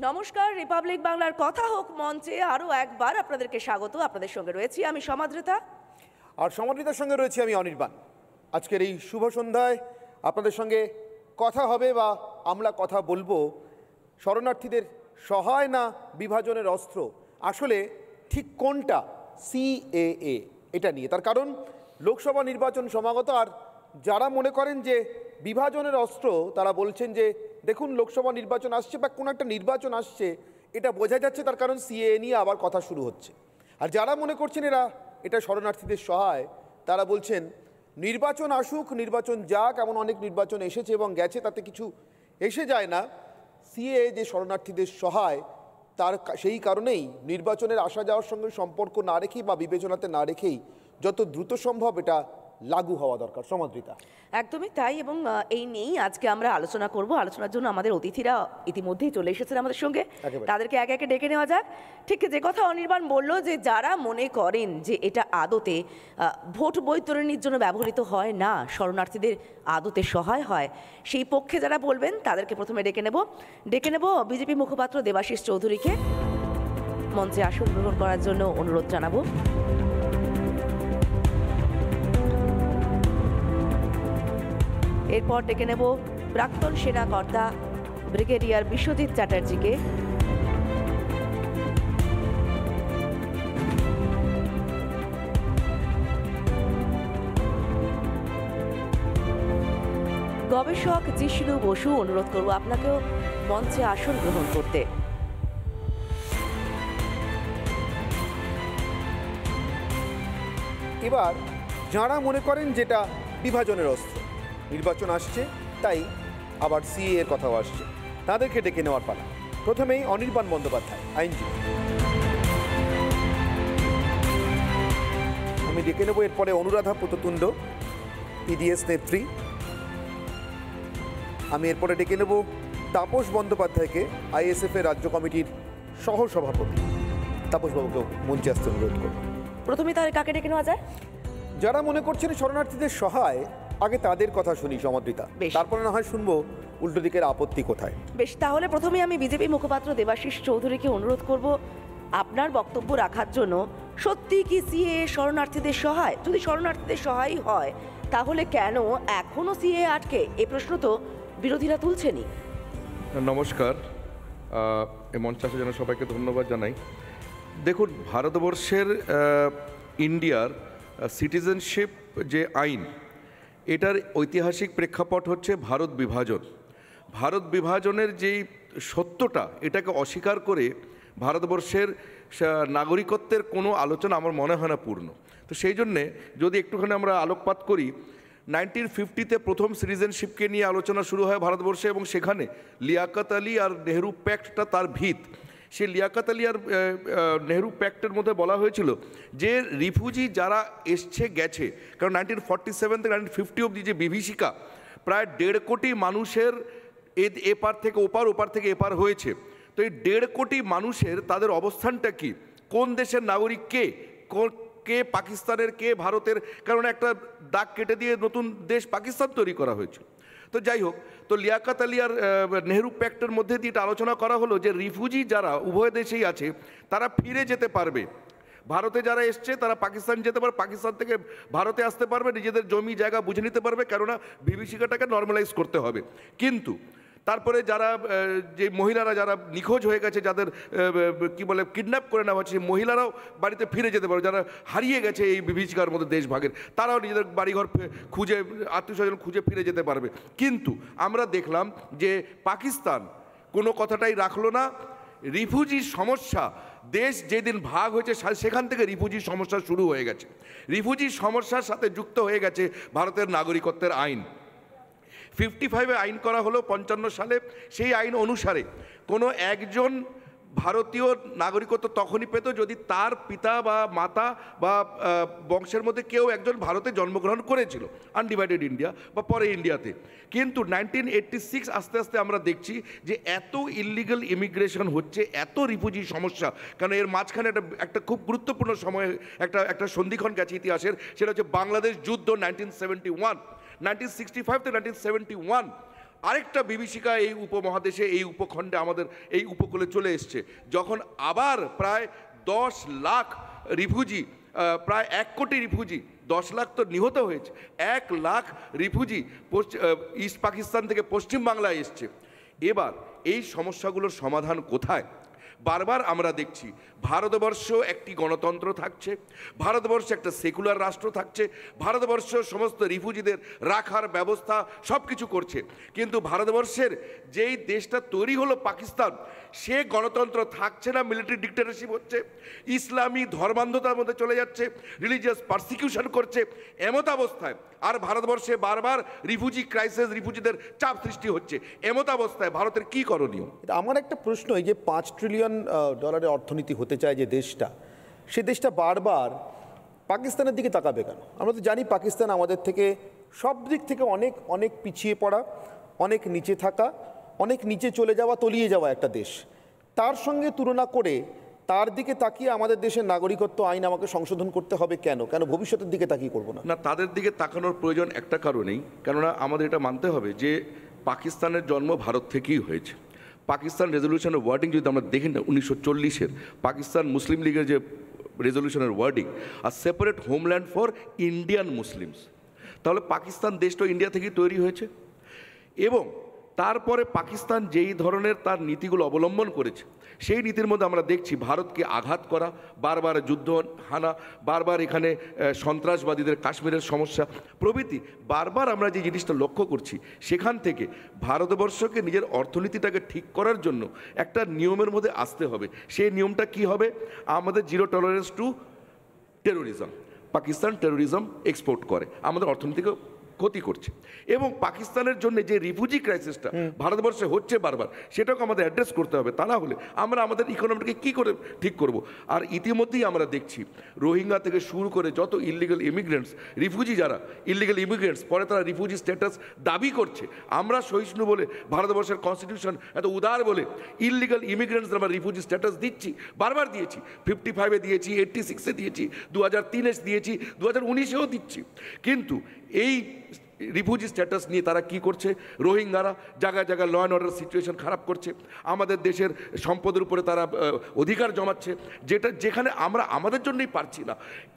নমস্কার, রিপাবলিক বাংলার কথা হোক মঞ্চে আরও একবার আপনাদেরকে স্বাগত। আপনাদের সঙ্গে রয়েছি আমি সমাদৃতা, আর সমাদৃতার সঙ্গে রয়েছি আমি অনির্বাণ। আজকের এই শুভ সন্ধ্যায় আপনাদের সঙ্গে কথা হবে বা আমরা কথা বলবো শরণার্থীদের সহায় না বিভাজনের অস্ত্র, আসলে ঠিক কোনটা সিএএ এটা নিয়ে। তার কারণ লোকসভা নির্বাচন সমাগত, আর যারা মনে করেন যে বিভাজনের অস্ত্র তারা বলছেন যে দেখুন লোকসভা নির্বাচন আসছে বা কোনো একটা নির্বাচন আসছে, এটা বোঝা যাচ্ছে, তার কারণ সিএএ নিয়ে আবার কথা শুরু হচ্ছে। আর যারা মনে করছেন এটা শরণার্থীদের সহায়, তারা বলছেন নির্বাচন আসুক, নির্বাচন যাক, এমন অনেক নির্বাচন এসেছে এবং গেছে, তাতে কিছু এসে যায় না। সিএএ যে শরণার্থীদের সহায়, তার সেই কারণেই নির্বাচনের আসা যাওয়ার সঙ্গে সম্পর্ক না রেখেই বা বিবেচনাতে না রেখেই যত দ্রুত সম্ভব এটা লাগু হওয়া দরকার। সমাদৃতা, একদমই তাই। এবং এই নিয়েই আজকে আমরা আলোচনা করব। আলোচনার জন্য আমাদের অতিথিরা ইতিমধ্যেই চলে এসেছেন আমাদের সঙ্গে, তাদেরকে একে একে ডেকে নেওয়া যাক। ঠিক যে কথা অনির্বাণ বলল, যে যারা মনে করেন যে এটা আদতে ভোট বৈতরণীর জন্য ব্যবহৃত হয় না, শরণার্থীদের আদতে সহায় হয়, সেই পক্ষে যারা বলবেন তাদেরকে প্রথমে ডেকে নেব বিজেপি মুখপাত্র দেবাশিস চৌধুরীকে মঞ্চে আসন গ্রহণ করার জন্য অনুরোধ জানাবো। এরপর ডেকে নেব প্রাক্তন সেনা কর্তা ব্রিগেডিয়ার বিশ্বজিৎ চ্যাটার্জিকে, গবেষক জিষ্ণু বসু, অনুরোধ করব আপনাকেও মঞ্চে আসন গ্রহণ করতে। এবার যারা মনে করেন যেটা বিভাজনের অস্ত্র, নির্বাচন আসছে তাই আবার সিএ এর কথাও আসছে, তাদেরকে ডেকে নেওয়ার পালা। প্রথমেই অনির্বাণ বন্দ্যোপাধ্যায়, আইনজীবী। আমি ডেকে নেব এরপরে অনুরাধা পুততুণ্ড, পিডিএস নেত্রী। আমি এরপরে ডেকে নেব তাপস বন্দ্যোপাধ্যায়কে, আইএসএফ এর রাজ্য কমিটির সহসভাপতি। তাপসবাবুকেও মঞ্চে আসতে অনুরোধ করব। প্রথমে তাহলে কাকে ডেকে নেওয়া যায়? যারা মনে করছেন শরণার্থীদের সহায়, আগে তাদের কথা শুনি সমাদৃতা, তারপরে না হয় শুনবো উল্টো দিকের আপত্তি কোথায়। বেশ, তাহলে প্রথমে আমি বিজেপি মুখপাত্র দেবাশিস চৌধুরীকে অনুরোধ করব আপনার বক্তব্য রাখার জন্য। সত্যি কি সিএ শরণার্থীদের সহায়? যদি শরণার্থীদের সহায়ই হয়, তাহলে কেন এখনো সিএ আটকে? এই প্রশ্ন তো বিরোধীরা তুলছেনই। নমস্কার, এই মঞ্চে আসার জন্য সবাইকে ধন্যবাদ জানাই। দেখুন, ভারতবর্ষের ইন্ডিয়ার সিটিজেনশিপ যে আইন, এটার ঐতিহাসিক প্রেক্ষাপট হচ্ছে ভারত বিভাজন। ভারত বিভাজনের যেই সত্যটা, এটাকে অস্বীকার করে ভারতবর্ষের নাগরিকত্বের কোনো আলোচনা আমার মনে হয় না পূর্ণ। তো সেই জন্যে যদি একটুখানি আমরা আলোকপাত করি, 1950-তে প্রথম সিটিজেনশিপকে নিয়ে আলোচনা শুরু হয় ভারতবর্ষে, এবং সেখানে লিয়াকত আলী আর নেহরু প্যাক্টটা তার ভিত। সেই লিয়াকত আলী আর নেহরু প্যাক্টের মধ্যে বলা হয়েছিল যে রিফিউজি যারা এসছে গেছে, কারণ 1947 থেকে 1950 অবধি যে বিভীষিকা, প্রায় 1.5 কোটি মানুষের এপার থেকে ওপার, ওপার থেকে এপার হয়েছে। তো এই 1.5 কোটি মানুষের তাদের অবস্থানটা কি, কোন দেশের নাগরিক কে, কে পাকিস্তানের, কে ভারতের, কারণ একটা দাগ কেটে দিয়ে নতুন দেশ পাকিস্তান তৈরি করা হয়েছে। তো যাই হোক, তো লিয়াকত আলী আর নেহরু প্যাক্টের মধ্যে দিয়ে এটা আলোচনা করা হলো যে রিফিউজি যারা উভয় দেশেই আছে তারা ফিরে যেতে পারবে। ভারতে যারা এসছে তারা পাকিস্তান যেতে পারবে, পাকিস্তান থেকে ভারতে আসতে পারবে, নিজেদের জমি জায়গা বুঝে নিতে পারবে, কেননা বিভীষিকাটাকে নর্মালাইজ করতে হবে। কিন্তু তারপরে যারা যে মহিলারা যারা নিখোঁজ হয়ে গেছে, যাদের কি বলে কিডন্যাপ করে নেওয়া হচ্ছে, সেই মহিলারাও বাড়িতে ফিরে যেতে পারবে। যারা হারিয়ে গেছে এই বিভীষিকার মধ্যে দেশ ভাগের, তারাও নিজেদের বাড়িঘর খুঁজে, আত্মীয় স্বজন খুঁজে ফিরে যেতে পারবে। কিন্তু আমরা দেখলাম যে পাকিস্তান কোনো কথাটাই রাখলো না। রিফিউজির সমস্যা, দেশ যেদিন ভাগ হয়েছে সেখান থেকে রিফিউজির সমস্যা শুরু হয়ে গেছে। রিফিউজির সমস্যার সাথে যুক্ত হয়ে গেছে ভারতের নাগরিকত্বের আইন। 55-এ আইন করা হলো 55 সালে। সেই আইন অনুসারে কোনো একজন ভারতীয় নাগরিকত্ব তখনই পেত যদি তার পিতা বা মাতা বা বংশের মধ্যে কেউ একজন ভারতে জন্মগ্রহণ করেছিল, আনডিভাইডেড ইন্ডিয়া বা পরে ইন্ডিয়াতে। কিন্তু 1986 আস্তে আস্তে আমরা দেখছি যে এত ইললিগাল ইমিগ্রেশন হচ্ছে, এত রিফিউজি সমস্যা, কারণ এর মাঝখানে একটা খুব গুরুত্বপূর্ণ সময়ে একটা সন্ধিক্ষণ গেছে ইতিহাসের, সেটা হচ্ছে বাংলাদেশ যুদ্ধ 1971। 1965 থেকে 1971 আরেকটা বিভীষিকা এই উপমহাদেশে, এই উপখণ্ডে, আমাদের এই উপকূলে চলে এসছে, যখন আবার প্রায় 10 লাখ রিফিউজি, প্রায় 1 কোটি রিফিউজি, 10 লাখ তো নিহত হয়েছে, 1 লাখ রিফিউজি ইস্ট পাকিস্তান থেকে পশ্চিম বাংলায় এসছে। এবার এই সমস্যাগুলোর সমাধান কোথায়? বারবার আমরা দেখছি ভারতবর্ষ একটি গণতন্ত্র থাকছে, ভারতবর্ষ একটা সেকুলার রাষ্ট্র থাকছে, ভারতবর্ষ সমস্ত রিফিউজিদের রাখার ব্যবস্থা সব কিছু করছে, কিন্তু ভারতবর্ষের যেই দেশটা তৈরি হলো পাকিস্তান, সে গণতন্ত্র থাকছে না, মিলিটারি ডিক্টেটরশিপ হচ্ছে, ইসলামী ধর্মান্ধতার মধ্যে চলে যাচ্ছে, রিলিজিয়াস পারসিকিউশন করছে, এমত অবস্থায় আর ভারতবর্ষে বারবার রিফিউজি ক্রাইসিস, রিফিউজিদের চাপ সৃষ্টি হচ্ছে, এমত অবস্থায় ভারতের কি করণীয়? আমার একটা প্রশ্ন, এই যে $5 ট্রিলিয়ন ডলারের অর্থনীতি হতে চায় যে দেশটা, সে দেশটা বারবার পাকিস্তানের দিকে তাকাবে কেন? আমরা তো জানি পাকিস্তান আমাদের থেকে সব দিক থেকে অনেক অনেক পিছিয়ে পড়া, অনেক নিচে থাকা, অনেক নিচে চলে যাওয়া, তলিয়ে যাওয়া একটা দেশ। তার সঙ্গে তুলনা করে তার দিকে তাকিয়ে আমাদের দেশের নাগরিকত্ব আইন আমাকে সংশোধন করতে হবে কেন? কেন ভবিষ্যতের দিকে তাকিয়ে করবো না? না, তাদের দিকে তাকানোর প্রয়োজন একটা কারণেই, কেননা আমাদের এটা মানতে হবে যে পাকিস্তানের জন্ম ভারত থেকেই হয়েছে। পাকিস্তান রেজলিউশনের ওয়ার্ডিং যদি আমরা দেখি না, 1940-এর পাকিস্তান মুসলিম লীগের যে রেজলিউশনের ওয়ার্ডিং, আর separate homeland for Indian Muslims, তাহলে পাকিস্তান দেশটা ইন্ডিয়া থেকেই তৈরি হয়েছে। এবং তারপরে পাকিস্তান যেই ধরনের তার নীতিগুলো অবলম্বন করেছে, সেই নীতির মধ্যে আমরা দেখছি ভারতকে আঘাত করা, বারবার যুদ্ধ হানা, বারবার এখানে সন্ত্রাসবাদীদের কাশ্মীরের সমস্যা প্রভৃতি, বারবার আমরা যে জিনিসটা লক্ষ্য করছি, সেখান থেকে ভারতবর্ষকে নিজের অর্থনীতিটাকে ঠিক করার জন্য একটা নিয়মের মধ্যে আসতে হবে। সেই নিয়মটা কি হবে? আমাদের zero tolerance two terrorism. Pakistan terrorism export করে, আমাদের অর্থনীতিকে ক্ষতি করছে, এবং পাকিস্তানের জন্য যে রিফিউজি ক্রাইসিসটা ভারতবর্ষে হচ্ছে বারবার, সেটাকে আমাদের অ্যাড্রেস করতে হবে। তা না হলে আমরা আমাদের ইকোনমিটাকে কী করে ঠিক করব? আর ইতিমধ্যেই আমরা দেখছি রোহিঙ্গা থেকে শুরু করে যত ইলিগাল ইমিগ্রেন্টস, রিফিউজি যারা ইলিগাল ইমিগ্রেন্টস, পরে তারা রিফিউজি স্ট্যাটাস দাবি করছে। আমরা সহিষ্ণু বলে, ভারতবর্ষের কনস্টিটিউশন এত উদার বলে ইলিগাল ইমিগ্রেন্টস আমরা রিফিউজি স্ট্যাটাস দিচ্ছি, বারবার দিয়েছি, 55-এ দিয়েছি, 86-এ দিয়েছি, 2003-এ দিয়েছি, 2019-এও দিচ্ছি। কিন্তু এই রিফিউজি স্ট্যাটাস নিয়ে তারা কি করছে? রোহিঙ্গারা জায়গায় জায়গায় ল অ্যান্ড অর্ডার সিচুয়েশন খারাপ করছে, আমাদের দেশের সম্পদের উপরে তারা অধিকার জমাচ্ছে, যেখানে আমরা আমাদের জন্যই পারছি না।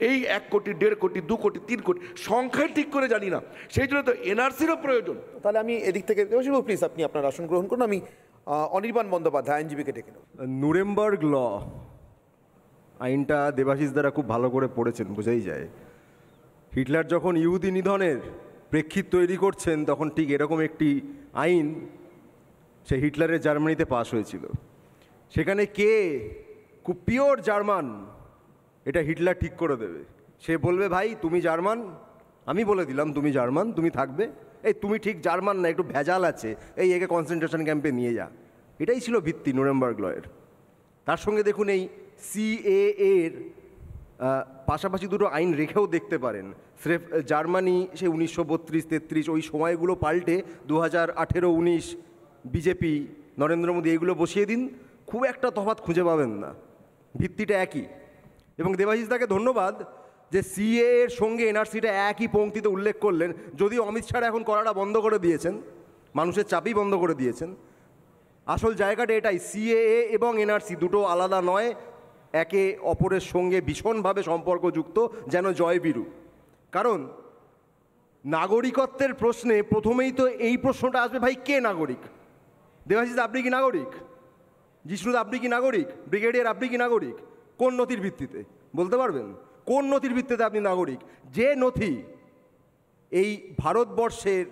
এই 1 কোটি, 1.5 কোটি, 2 কোটি, 3 কোটি সংখ্যায় ঠিক করে জানি না, সেই জন্য তো এনআরসিরও প্রয়োজন। তাহলে আমি এদিক থেকে প্লিজ আপনি আপনার আসন গ্রহণ করুন। আমি অনির্বাণ বন্দ্যোপাধ্যায়, আইনজীবীকে ডেকে নেব। নুরেমবার্গ ল আইনটা দেবাশিস দ্বারা খুব ভালো করে পড়েছেন, বোঝাই যায়। হিটলার যখন ইহুদি নিধনের প্রেক্ষিত তৈরি করছেন, তখন ঠিক এরকম একটি আইন সে হিটলারের জার্মানিতে পাশ হয়েছিল। সেখানে কে খুব পিওর জার্মান, এটা হিটলার ঠিক করে দেবে। সে বলবে, ভাই তুমি জার্মান, আমি বলে দিলাম তুমি জার্মান, তুমি থাকবে। এই তুমি ঠিক জার্মান না, একটু ভেজাল আছে, এই একে কনসেন্ট্রেশন ক্যাম্পে নিয়ে যা। এটাই ছিল ভিত্তি নুরেমবার্গ লয়ের। তার সঙ্গে দেখুন এই সিএএর পাশাপাশি দুটো আইন রেখেও দেখতে পারেন। স্রেফ জার্মানি সে 1932-33 ওই সময়গুলো পাল্টে 2018-19 বিজেপি, নরেন্দ্র মোদী এগুলো বসিয়ে দিন, খুব একটা তফাৎ খুঁজে পাবেন না, ভিত্তিটা একই। এবং দেবাশিস দাকে ধন্যবাদ যে সিএ এর সঙ্গে এনআরসিটা একই পংক্তিতে উল্লেখ করলেন, যদিও অমিত শাহ এখন করাটা বন্ধ করে দিয়েছেন, মানুষের চাপই বন্ধ করে দিয়েছেন। আসল জায়গাটা এটাই, সিএএ এবং এনআরসি দুটো আলাদা নয়, একে অপরের সঙ্গে ভীষণভাবে সম্পর্কযুক্ত, যেন জয় বিরু। কারণ নাগরিকত্বের প্রশ্নে প্রথমেই তো এই প্রশ্নটা আসবে, ভাই কে নাগরিক? দেবাশিস আপনি কি নাগরিক? জিষ্ণুদা আপনি কি নাগরিক? ব্রিগেডিয়ার আপনি কি নাগরিক? কোন নথির ভিত্তিতে বলতে পারবেন? কোন নথির ভিত্তিতে আপনি নাগরিক? যে নথি এই ভারতবর্ষের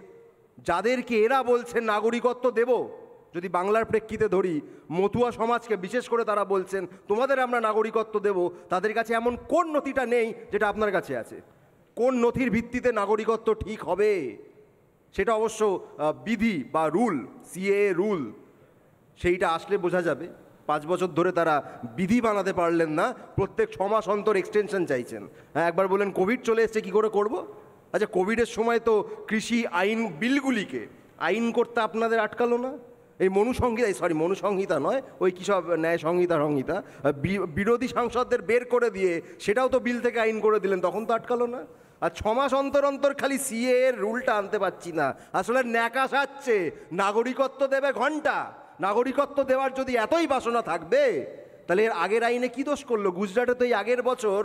যাদেরকে এরা বলছেন নাগরিকত্ব দেব, যদি বাংলার প্রেক্ষিতে ধরি, মতুয়া সমাজকে বিশেষ করে তারা বলছেন তোমাদের আমরা নাগরিকত্ব দেব, তাদের কাছে এমন কোন নথিটা নেই যেটা আপনার কাছে আছে? কোন নথির ভিত্তিতে নাগরিকত্ব ঠিক হবে? সেটা অবশ্য বিধি বা রুল, সিএএ রুল, সেইটা আসলে বোঝা যাবে। 5 বছর ধরে তারা বিধি বানাতে পারলেন না, প্রত্যেক 6 মাস অন্তর এক্সটেনশন চাইছেন। হ্যাঁ, একবার বললেন কোভিড চলে এসছে, কী করে করব? আচ্ছা, কোভিডের সময় তো কৃষি আইন বিলগুলিকে আইন করতে আপনাদের আটকালো না? এই মনুসংহিতা নয়, ওই কী সব ন্যায় সংহিতা বিরোধী সাংসদদের বের করে দিয়ে সেটাও তো বিল থেকে আইন করে দিলেন, তখন তো আটকালো না। আর 6 মাস অন্তর অন্তর খালি সিএ এর রুলটা আনতে পারছি না। আসলে ন্যাকা সাজছে, নাগরিকত্ব দেবে ঘন্টা। নাগরিকত্ব দেওয়ার যদি এতই বাসনা থাকবে তাহলে এর আগের আইনে কি দোষ করলো? গুজরাটে তো এই আগের বছর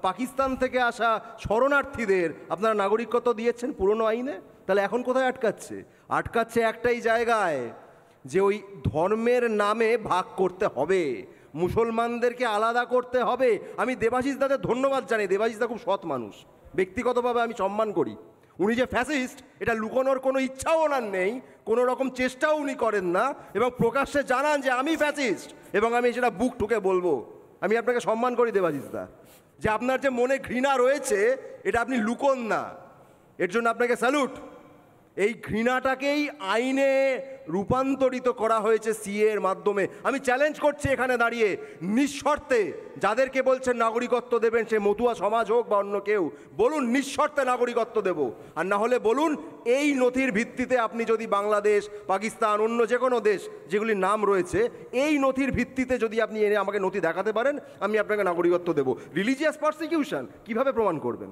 পাকিস্তান থেকে আসা শরণার্থীদের আপনারা নাগরিকত্ব দিয়েছেন পুরনো আইনে। তাহলে এখন কোথায় আটকাচ্ছে? আটকাচ্ছে একটাই জায়গায়, যে ওই ধর্মের নামে ভাগ করতে হবে, মুসলমানদেরকে আলাদা করতে হবে। আমি দেবাশিস দাদের ধন্যবাদ জানাই, দেবাশিস দা খুব সৎ মানুষ, ব্যক্তিগতভাবে আমি সম্মান করি। উনি যে ফ্যাসিস্ট এটা লুকোনোর কোনো ইচ্ছাও ওনার নেই, কোনো রকম চেষ্টাও উনি করেন না, এবং প্রকাশ্যে জানান যে আমি ফ্যাসিস্ট, এবং আমি সেটা বুক ঠুকে বলবো। আমি আপনাকে সম্মান করি দেবাশিস দা, যে আপনার যে মনে ঘৃণা রয়েছে এটা আপনি লুকোন না, এর জন্য আপনাকে স্যালুট। এই ঘৃণাটাকেই আইনে রূপান্তরিত করা হয়েছে সিএ এর মাধ্যমে। আমি চ্যালেঞ্জ করছি এখানে দাঁড়িয়ে, নিঃশর্তে যাদেরকে বলছেন নাগরিকত্ব দেবেন, সে মতুয়া সমাজ হোক বা অন্য কেউ, বলুন নিঃশর্তে নাগরিকত্ব দেব। আর না হলে বলুন এই নথির ভিত্তিতে আপনি যদি বাংলাদেশ, পাকিস্তান, অন্য যে কোনো দেশ যেগুলির নাম রয়েছে, এই নথির ভিত্তিতে যদি আপনি এনে আমাকে নথি দেখাতে পারেন, আমি আপনাকে নাগরিকত্ব দেব। রিলিজিয়াস পারসিকিউশন কিভাবে প্রমাণ করবেন?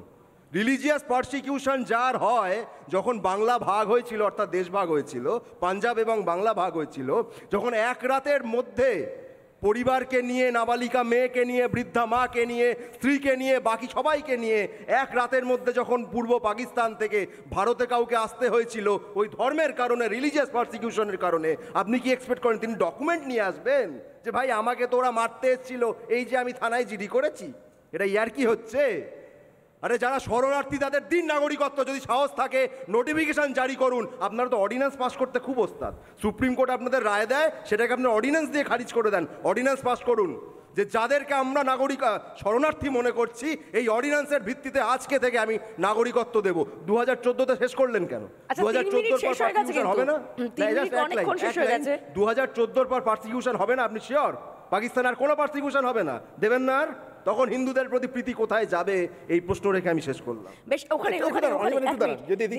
রিলিজিয়াস পারসিকিউশন যার হয়, যখন বাংলা ভাগ হয়েছিল, অর্থাৎ দেশ ভাগ হয়েছিল, পাঞ্জাব এবং বাংলা ভাগ হয়েছিল, যখন এক রাতের মধ্যে পরিবারকে নিয়ে, নাবালিকা মেয়েকে নিয়ে, বৃদ্ধা মাকে নিয়ে, স্ত্রীকে নিয়ে, বাকি সবাইকে নিয়ে এক রাতের মধ্যে যখন পূর্ব পাকিস্তান থেকে ভারতে কাউকে আসতে হয়েছিল ওই ধর্মের কারণে, রিলিজিয়াস পারসিকিউশনের কারণে, আপনি কি এক্সপেক্ট করেন তিনি ডকুমেন্ট নিয়ে আসবেন যে ভাই আমাকে তো ওরা মারতে এসেছিল, এই যে আমি থানায় জিডি করেছি? এটা ইয়ার কি হচ্ছে? আরে যারা শরণার্থী তাদের দিন নাগরিকত্ব, যদি সাহস থাকে নোটিফিকেশন জারি করুন। আপনারা তো অর্ডিন্যান্স পাস করতে খুব ওস্তাদ, সুপ্রিম কোর্ট আপনাদের রায় দেয় সেটাকে আপনার অর্ডিন্যান্স দিয়ে খারিজ করে দেন। অর্ডিন্যান্স পাস করুন যে যাদেরকে আমরা শরণার্থী মনে করছি, এই অর্ডিন্যান্সের ভিত্তিতে আজকে থেকে আমি নাগরিকত্ব দেব। 2014-তে শেষ করলেন কেন? 2014-র পর পারসিকিউশন হবে না? 2014-র পর পারসিকিউশন হবে না? আপনি শিওর পাকিস্তান আর কোনো পারসিকিউশন হবে না? দেবেন না? আর তখন হিন্দুদের প্রতি প্রীতি কোথায় যাবে? এই প্রশ্ন রেখে আমি শেষ করলাম। বেশ, ওখানে যদি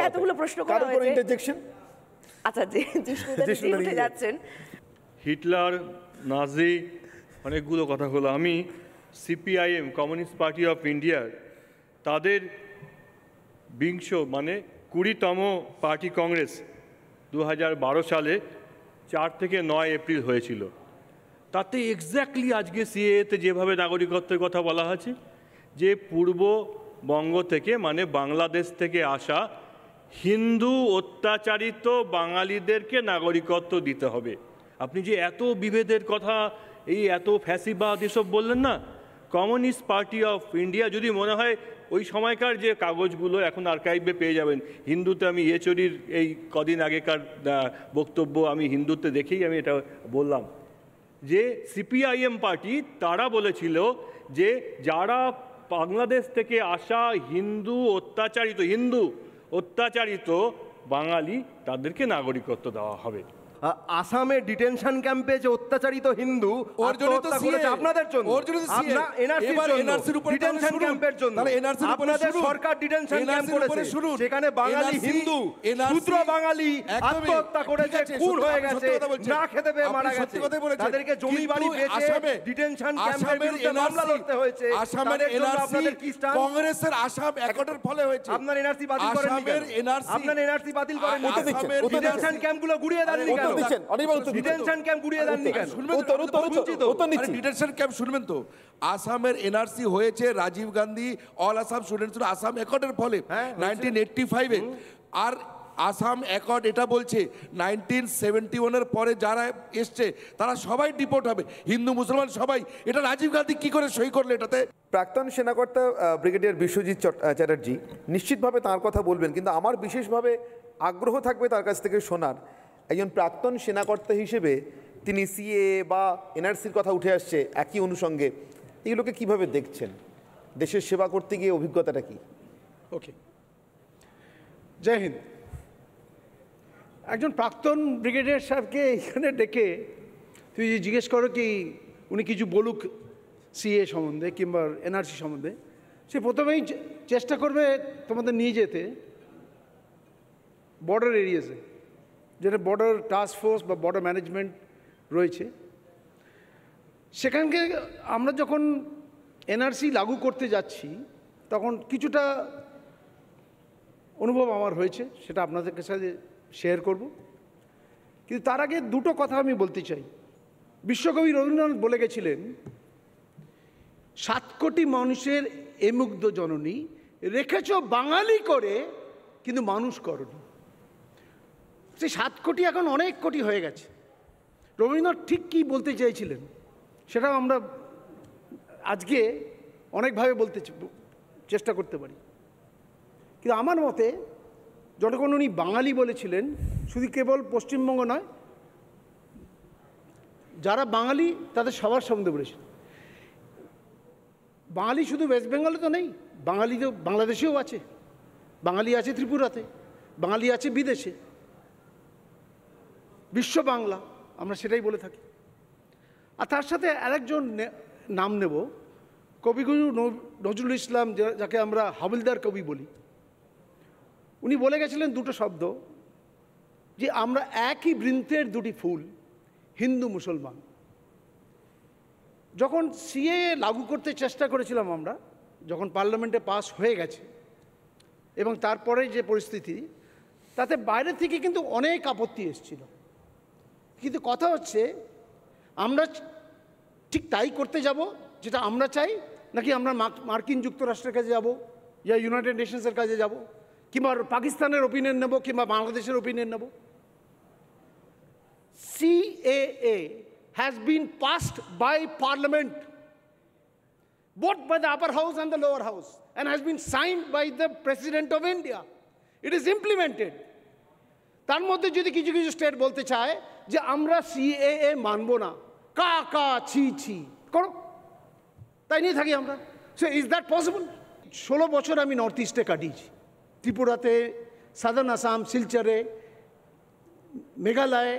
এতগুলো প্রশ্ন করা হয়েছে, ইন্টারজেকশন। আচ্ছা, যে উঠে যাচ্ছেন, হিটলার, নাজি, অনেকগুলো কথা হলো। আমি সিপিআইএম, কমিউনিস্ট পার্টি অফ ইন্ডিয়ার, তাদের 20তম পার্টি কংগ্রেস 2012 সালে 4 থেকে 9 এপ্রিল হয়েছিল। তাতে এক্স্যাক্টলি আজকে সিএতে যেভাবে নাগরিকত্বের কথা বলা হয়েছে, যে পূর্ববঙ্গ থেকে, মানে বাংলাদেশ থেকে আসা হিন্দু অত্যাচারিত বাঙালিদেরকে নাগরিকত্ব দিতে হবে। আপনি যে এত বিভেদের কথা, এই এত ফ্যাসিবাদ এসব বললেন না, কমিউনিস্ট পার্টি অফ ইন্ডিয়া, যদি মনে হয় ওই সময়কার যে কাগজগুলো এখন আর্কাইভে পেয়ে যাবেন, হিন্দুতে আমি ইয়েচুরির এই কদিন আগেকার বক্তব্য আমি হিন্দুতে দেখেই আমি এটা বললাম, যে সিপিআইএম পার্টি তারা বলেছিল যে যারা বাংলাদেশ থেকে আসা হিন্দু অত্যাচারিত বাঙালি, তাদেরকে নাগরিকত্ব দেওয়া হবে। আসামে ডিটেনশন ক্যাম্পে যে অত্যাচারিত হিন্দু আত্মহত্যা করেছে আপনাদের জন্য, ডিটেনশন ক্যাম্পের জন্য আপনাদের সরকার ডিটেনশন ক্যাম্প করেছে, সেখানে বাঙালি হিন্দু, শূদ্র বাঙালি আত্মহত্যা করেছে, খুন হয়ে গেছে, না খেতে পেয়ে মারা গেছে, তাদেরকে জমি বাড়ি বেচে ডিটেনশন ক্যাম্পের বিরুদ্ধে মামলা লড়তে হয়েছে। আসামের আপনাদের কি স্ট্যান্ড? কংগ্রেসের আসাম অ্যাকর্ডের ফলে হয়েছে। আপনার এনআরসি বাতিল করেননি কেন? আপনার এনআরসি বাতিল করেননি, ডিটেনশন ক্যাম্পগুলো গুড়িয়ে দেননি কেন? ডিটেনশন ক্যাম্প গুড়িয়ে দেননি কেন? ডিটেনশন ক্যাম্প শুনবেন তো, আসামের এনআরসি হয়েছে রাজীব গান্ধী অল আসাম স্টুডেন্টস আসাম অ্যাকর্ডের ফলে 1985-এ। আর আসাম অ্যাকর্ড এটা বলছে 1971-এর পরে যারা এসছে তারা সবাই ডিপোর্ট হবে, হিন্দু মুসলমান সবাই। এটা রাজীব গান্ধী কি করে সই করলে এটাতে? প্রাক্তন সেনাকর্তা ব্রিগেডিয়ার বিশ্বজিৎ চ্যাটার্জি নিশ্চিতভাবে তার কথা বলবেন, কিন্তু আমার বিশেষভাবে আগ্রহ থাকবে তার কাছ থেকে শোনার, একজন প্রাক্তন সেনাকর্তা হিসেবে তিনি সিএ বা এনআরসির কথা উঠে আসছে একই অনুষঙ্গে, এগুলোকে কিভাবে দেখছেন? দেশের সেবা করতে গিয়ে অভিজ্ঞতাটা কি? ওকে, জয় হিন্দ। একজন প্রাক্তন ব্রিগেডিয়ার সাহেবকে এখানে ডেকে তুই জিজ্ঞেস করো কি উনি কিছু বলুক সিএ সম্বন্ধে কিংবা এনআরসি সম্বন্ধে, সে প্রথমেই চেষ্টা করবে তোমাদের নিয়ে যেতে বর্ডার এরিয়াসে, যেটা বর্ডার টাস্ক ফোর্স বা বর্ডার ম্যানেজমেন্ট রয়েছে। সেখানকে আমরা যখন এনআরসি লাগু করতে যাচ্ছি তখন কিছুটা অনুভব আমার হয়েছে, সেটা আপনাদের সাথে শেয়ার করব। কিন্তু তার আগে দুটো কথা আমি বলতে চাই। বিশ্বকবি রবীন্দ্রনাথ বলে গেছিলেন, 7 কোটি মানুষের এ মুগ্ধ জননী রেখেছ বাঙালি করে, কিন্তু মানুষ করনি। সেই 7 কোটি এখন অনেক কোটি হয়ে গেছে। রবীন্দ্রনাথ ঠিক কী বলতে চাইছিলেন সেটাও আমরা আজকে অনেকভাবে বলতে চেষ্টা করতে পারি। কিন্তু আমার মতে যখন উনি বাঙালি বলেছিলেন, শুধু কেবল পশ্চিমবঙ্গ নয়, যারা বাঙালি তাদের সবার সম্বন্ধে বলেছেন। বাঙালি শুধু ওয়েস্ট বেঙ্গলে তো নেই, বাঙালি তো বাংলাদেশেও আছে, বাঙালি আছে ত্রিপুরাতে, বাঙালি আছে বিদেশে। বিশ্ব বাংলা আমরা সেটাই বলে থাকি। আর তার সাথে আরেকজন নাম নেব, কবিগুরু নজরুল ইসলাম, যাকে আমরা হাবিলদার কবি বলি। উনি বলে গেছিলেন দুটো শব্দ, যে আমরা একই বৃন্তের দুটি ফুল, হিন্দু মুসলমান। যখন সিএএ লাগু করতে চেষ্টা করেছিলাম আমরা, যখন পার্লামেন্টে পাস হয়ে গেছে এবং তারপরে যে পরিস্থিতি, তাতে বাইরে থেকে কিন্তু অনেক আপত্তি এসেছিল। কিন্তু কথা হচ্ছে, আমরা ঠিক তাই করতে যাব যেটা আমরা চাই, নাকি আমরা মার্কিন যুক্তরাষ্ট্রের কাছে যাব, ইয়া ইউনাইটেড নেশনসের কাছে যাব, কিংবা পাকিস্তানের ওপিনিয়ন নেব, কিংবা বাংলাদেশের ওপিনিয়ন নেব। CAA has been passed by Parliament, both by the upper house and the lower house, and has been signed by the President of India. It is implemented. তার মধ্যে যদি কিছু কিছু স্টেট বলতে চায় যে আমরা CAA মানব না, কা কা ছি ছি করো, তাই নিয়ে থাকি আমরা। So is that possible? 16 বছর আমি নর্থ ইস্টে কাটিয়েছি, ত্রিপুরাতে, সাদার্ন আসাম, শিলচরে, মেঘালয়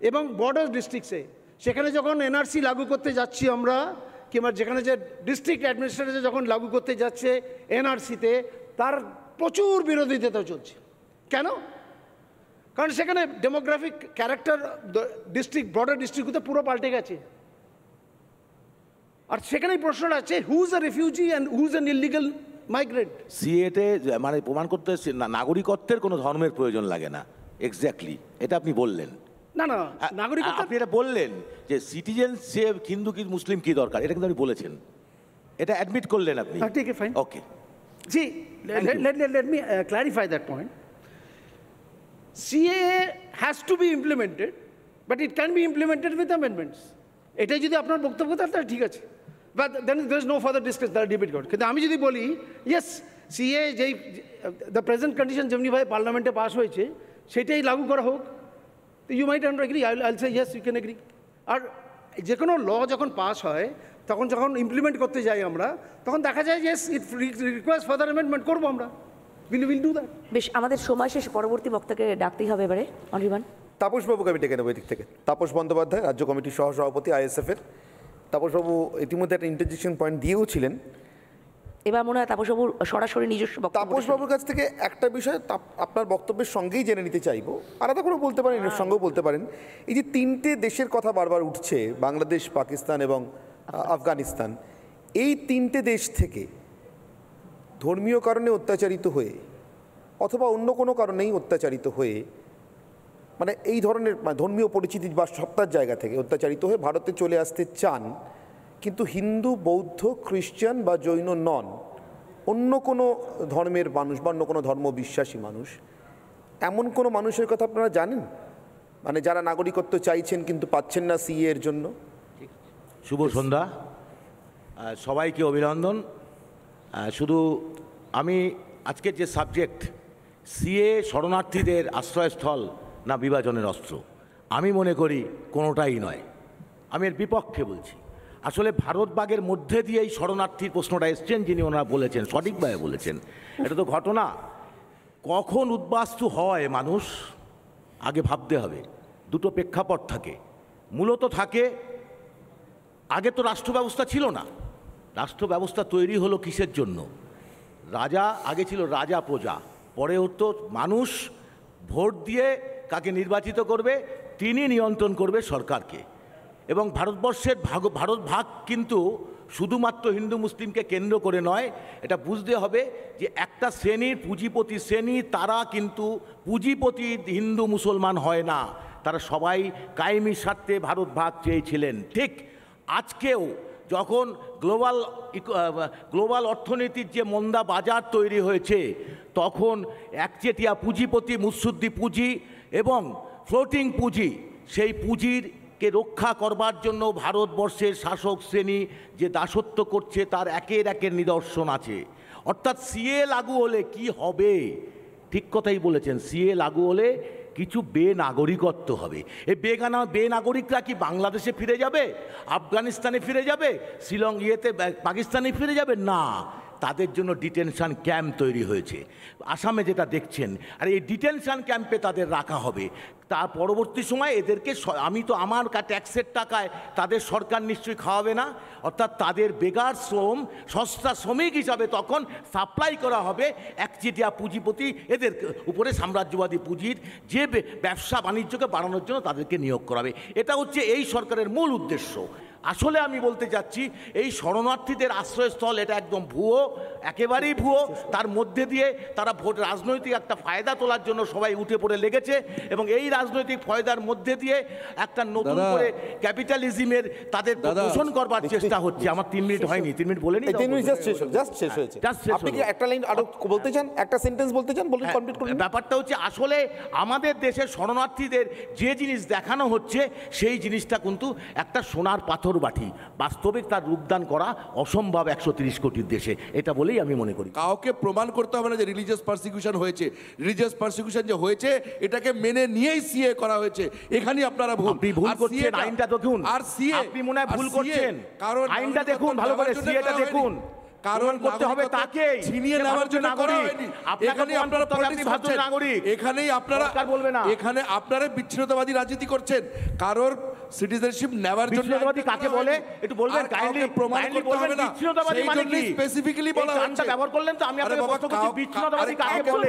এবং বর্ডার ডিস্ট্রিক্টসে। সেখানে যখন NRC লাগু করতে যাচ্ছি আমরা, কিংবা যেখানে যে ডিস্ট্রিক্ট অ্যাডমিনিস্ট্রেটর যখন লাগু করতে যাচ্ছে NRCতে, তার প্রচুর বিরোধিতা চলছে। কেন? কারণ সেখানে ডেমোগ্রাফিক ক্যারেক্টার ডিস্ট্রিক্ট, বর্ডার ডিস্ট্রিক্টগুলোতে পুরো পাল্টে গেছে। আর সেখানেই প্রশ্নটা আছে, who is a refugee and who is an illegal migrant. সিএতে মানে প্রমাণ করতে নাগরিকত্বের কোনো ধর্মের প্রয়োজন লাগে না, এক্স্যাক্টলি এটা আপনি বললেন। না না, নাগরিকত্ব আপনি এটা বললেন যে সিটিজেনশিপ হিন্দু কি মুসলিম কি দরকার, এটা কিন্তু আপনি বলেছেন, এটা অ্যাডমিট করলেন আপনি। ঠিক আছে, fine, okay. G, let me clarify that point. CAA has to be implemented, but it can be implemented with amendments. এটাই যদি আপনার বক্তব্য থাকে তাহলে ঠিক আছে, but then there is no further discussion, তাহলে ডিবেট করুন। কিন্তু আমি যদি বলি ইয়েস, CAA যেই দ্য প্রেজেন্ট কন্ডিশন যেমনিভাবে পার্লামেন্টে পাস হয়েছে সেটাই লাগু করা হোক, ইউ মাইট এগ্রি, আইল সে ইয়েস, ইউ ক্যান এগ্রি। আর যে কোনো ল যখন পাস হয়, তখন যখন ইমপ্লিমেন্ট করতে যাই আমরা, তখন দেখা যায় yes it requires further amendment, করবো আমরা, উইল ডু দ্যাট। বেশ, আমাদের সময় শেষে পরবর্তী বক্তাকে ডাকতেই হবে এবারে। অনির্বাণ, তাপসবাবুকে আমি ডেকে নেবো এদিক থেকে। তাপস বন্দ্যোপাধ্যায়, রাজ্য কমিটির সহসভাপতি ISF-এর। তাপসবাবু ইতিমধ্যে একটা ইন্টারজেকশন পয়েন্ট দিয়েও ছিলেন, এবার মনে হয় তাপসবাবুর সরাসরি নিজস্ব বক্তব্য। তাপসবাবুর কাছ থেকে একটা বিষয় আপনার বক্তব্যের সঙ্গেই জেনে নিতে চাইবো, আলাদা করে বলতে পারেন, এর সঙ্গেও বলতে পারেন। এই যে 3টে দেশের কথা বারবার উঠছে, বাংলাদেশ, পাকিস্তান এবং আফগানিস্তান, এই 3টে দেশ থেকে ধর্মীয় কারণে অত্যাচারিত হয়ে অথবা অন্য কোনো কারণেই অত্যাচারিত হয়ে, মানে এই ধরনের ধর্মীয় পরিচিতি বা সত্তার জায়গা থেকে অত্যাচারিত হয়ে ভারতে চলে আসতে চান, কিন্তু হিন্দু, বৌদ্ধ, খ্রিস্টান বা জৈন নন, অন্য কোনো ধর্মের মানুষ বা অন্য কোনো ধর্ম বিশ্বাসী মানুষ, এমন কোনো মানুষের কথা আপনারা জানেন? মানে যারা নাগরিকত্ব চাইছেন কিন্তু পাচ্ছেন না CAA এর জন্য। শুভ সন্ধ্যা, সবাইকে অভিনন্দন। শুধু আমি আজকের যে সাবজেক্ট, CAA শরণার্থীদের আশ্রয়স্থল না বিভাজনের অস্ত্র, আমি মনে করি কোনোটাই নয়। আমি এর বিপক্ষে বলছি। আসলে ভারতবাগের মধ্যে দিয়েই শরণার্থীর প্রশ্নটা এসছেন, যিনি ওনারা বলেছেন, সঠিকভাবে বলেছেন। এটা তো ঘটনা, কখন উদ্বাস্তু হয় মানুষ আগে ভাবতে হবে। দুটো প্রেক্ষাপট থাকে, মূলত থাকে, আগে তো রাষ্ট্র ব্যবস্থা ছিল না। রাষ্ট্র ব্যবস্থা তৈরি হলো কিসের জন্য? রাজা, আগে ছিল রাজা প্রজা, পরে হতো মানুষ ভোট দিয়ে কাকে নির্বাচিত করবে তিনি নিয়ন্ত্রণ করবে সরকারকে। এবং ভারতবর্ষের ভারত ভাগ কিন্তু শুধুমাত্র হিন্দু মুসলিমকে কেন্দ্র করে নয়, এটা বুঝতে হবে যে একটা শ্রেণীর পুঁজিপতি শ্রেণী, তারা কিন্তু পুঁজিপতি হিন্দু মুসলমান হয় না, তারা সবাই কায়েমি স্বার্থে ভারত ভাগ চেয়েছিলেন। ঠিক আজকেও যখন গ্লোবাল অর্থনীতির যে মন্দা বাজার তৈরি হয়েছে, তখন একচেটিয়া পুঁজিপতি মুৎসুদ্দি পুঁজি এবং ফ্লোটিং পুঁজি, সেই পুঁজিরকে রক্ষা করবার জন্য ভারতবর্ষের শাসক শ্রেণী যে দাসত্ব করছে তার একের একের নিদর্শন আছে। অর্থাৎ সিএ লাগু হলে কি হবে? ঠিক কথাই বলেছেন, সিএ লাগু হলে কিছু বেনাগরিকত্ব হবে। এই বেনাগরিকরা কি বাংলাদেশে ফিরে যাবে, আফগানিস্তানে ফিরে যাবে, পাকিস্তানে ফিরে যাবে? না, তাদের জন্য ডিটেনশন ক্যাম্প তৈরি হয়েছে আসামে, যেটা দেখছেন। আর এই ডিটেনশন ক্যাম্পে তাদের রাখা হবে। তার পরবর্তী সময় এদেরকে, আমি তো আমার ট্যাক্সের টাকায় তাদের সরকার নিশ্চয়ই খাওয়াবে না, অর্থাৎ তাদের বেকার শ্রম সস্তা শ্রমিক হিসাবে তখন সাপ্লাই করা হবে একচেটিয়া পুঁজিপতি এদের উপরে, সাম্রাজ্যবাদী পুঁজির যে ব্যবসা বাণিজ্যকে বাড়ানোর জন্য তাদেরকে নিয়োগ করাবে। এটা হচ্ছে এই সরকারের মূল উদ্দেশ্য। আসলে আমি বলতে চাচ্ছি, এই শরণার্থীদের আশ্রয়স্থল এটা একদম ভুয়ো, একেবারেই ভুয়ো। তার মধ্যে দিয়ে তারা রাজনৈতিক একটা ফায়দা তোলার জন্য সবাই উঠে পড়ে লেগেছে, এবং এই রাজনৈতিক ফায়দার মধ্যে দিয়ে একটা নতুন করে ক্যাপিটালিজমের তাদের পোষণ করবার চেষ্টা হচ্ছে। আমার 3 মিনিট হয়নি, 3 মিনিট বলে নি, 3 মিনিট জাস্ট শেষ হয়েছে। আপনি কি একটা লাইন আরো বলতে চান, একটা সেন্টেন্স বলতে চান? বলুন, কমপ্লিট করুন। ব্যাপারটা হচ্ছে, আসলে আমাদের দেশের শরণার্থীদের যে জিনিস দেখানো হচ্ছে সেই জিনিসটা কিন্তু একটা সোনার পাথর বাটি, বাস্তবিক তার রূপদান করা অসম্ভব 130 কোটির দেশে, এটা বলেই আমি মনে করি। কাউকে প্রমাণ করতে হবে না যে রিলিজিয়াস পারসিকিউশন হয়েছে। রিলিজিয়াস পারসিকিউশন যে হয়েছে এটাকে মেনে নিয়েই সিএ করা হয়েছে। এখানেই আপনারা ভুল, আপনি ভুল করছেন। আইনটা দেখুন, আর সিএ আপনি মনে হয় ভুল করছেন। কারণ আইনটা দেখুন ভালো করে, সিএটা দেখুন। কারণ করতে হবে তাকে ছিনিয়ে নেওয়ার জন্য করা হয়নি। এখানেই আপনারা পলিটিক্স করছেন, এখানেই আপনারা বলবে না, এখানে আপনারা বিচ্ছিন্নতাবাদী রাজনীতি করছেন। কারোর সিটিজেনশিপ নেওয়ার জন্য বিচ্ছিন্নতাবাদী কাকে বলে একটু বলবেন, কাইন্ডলি প্রমাণ করতে হবে না। বিচ্ছিন্নতাবাদী মানে কি স্পেসিফিক্যালি বলা হচ্ছে, এটা ব্যবহার করলেন তো আমি আপনাকে প্রশ্ন করছি, বিচ্ছিন্নতাবাদী কাকে বলে?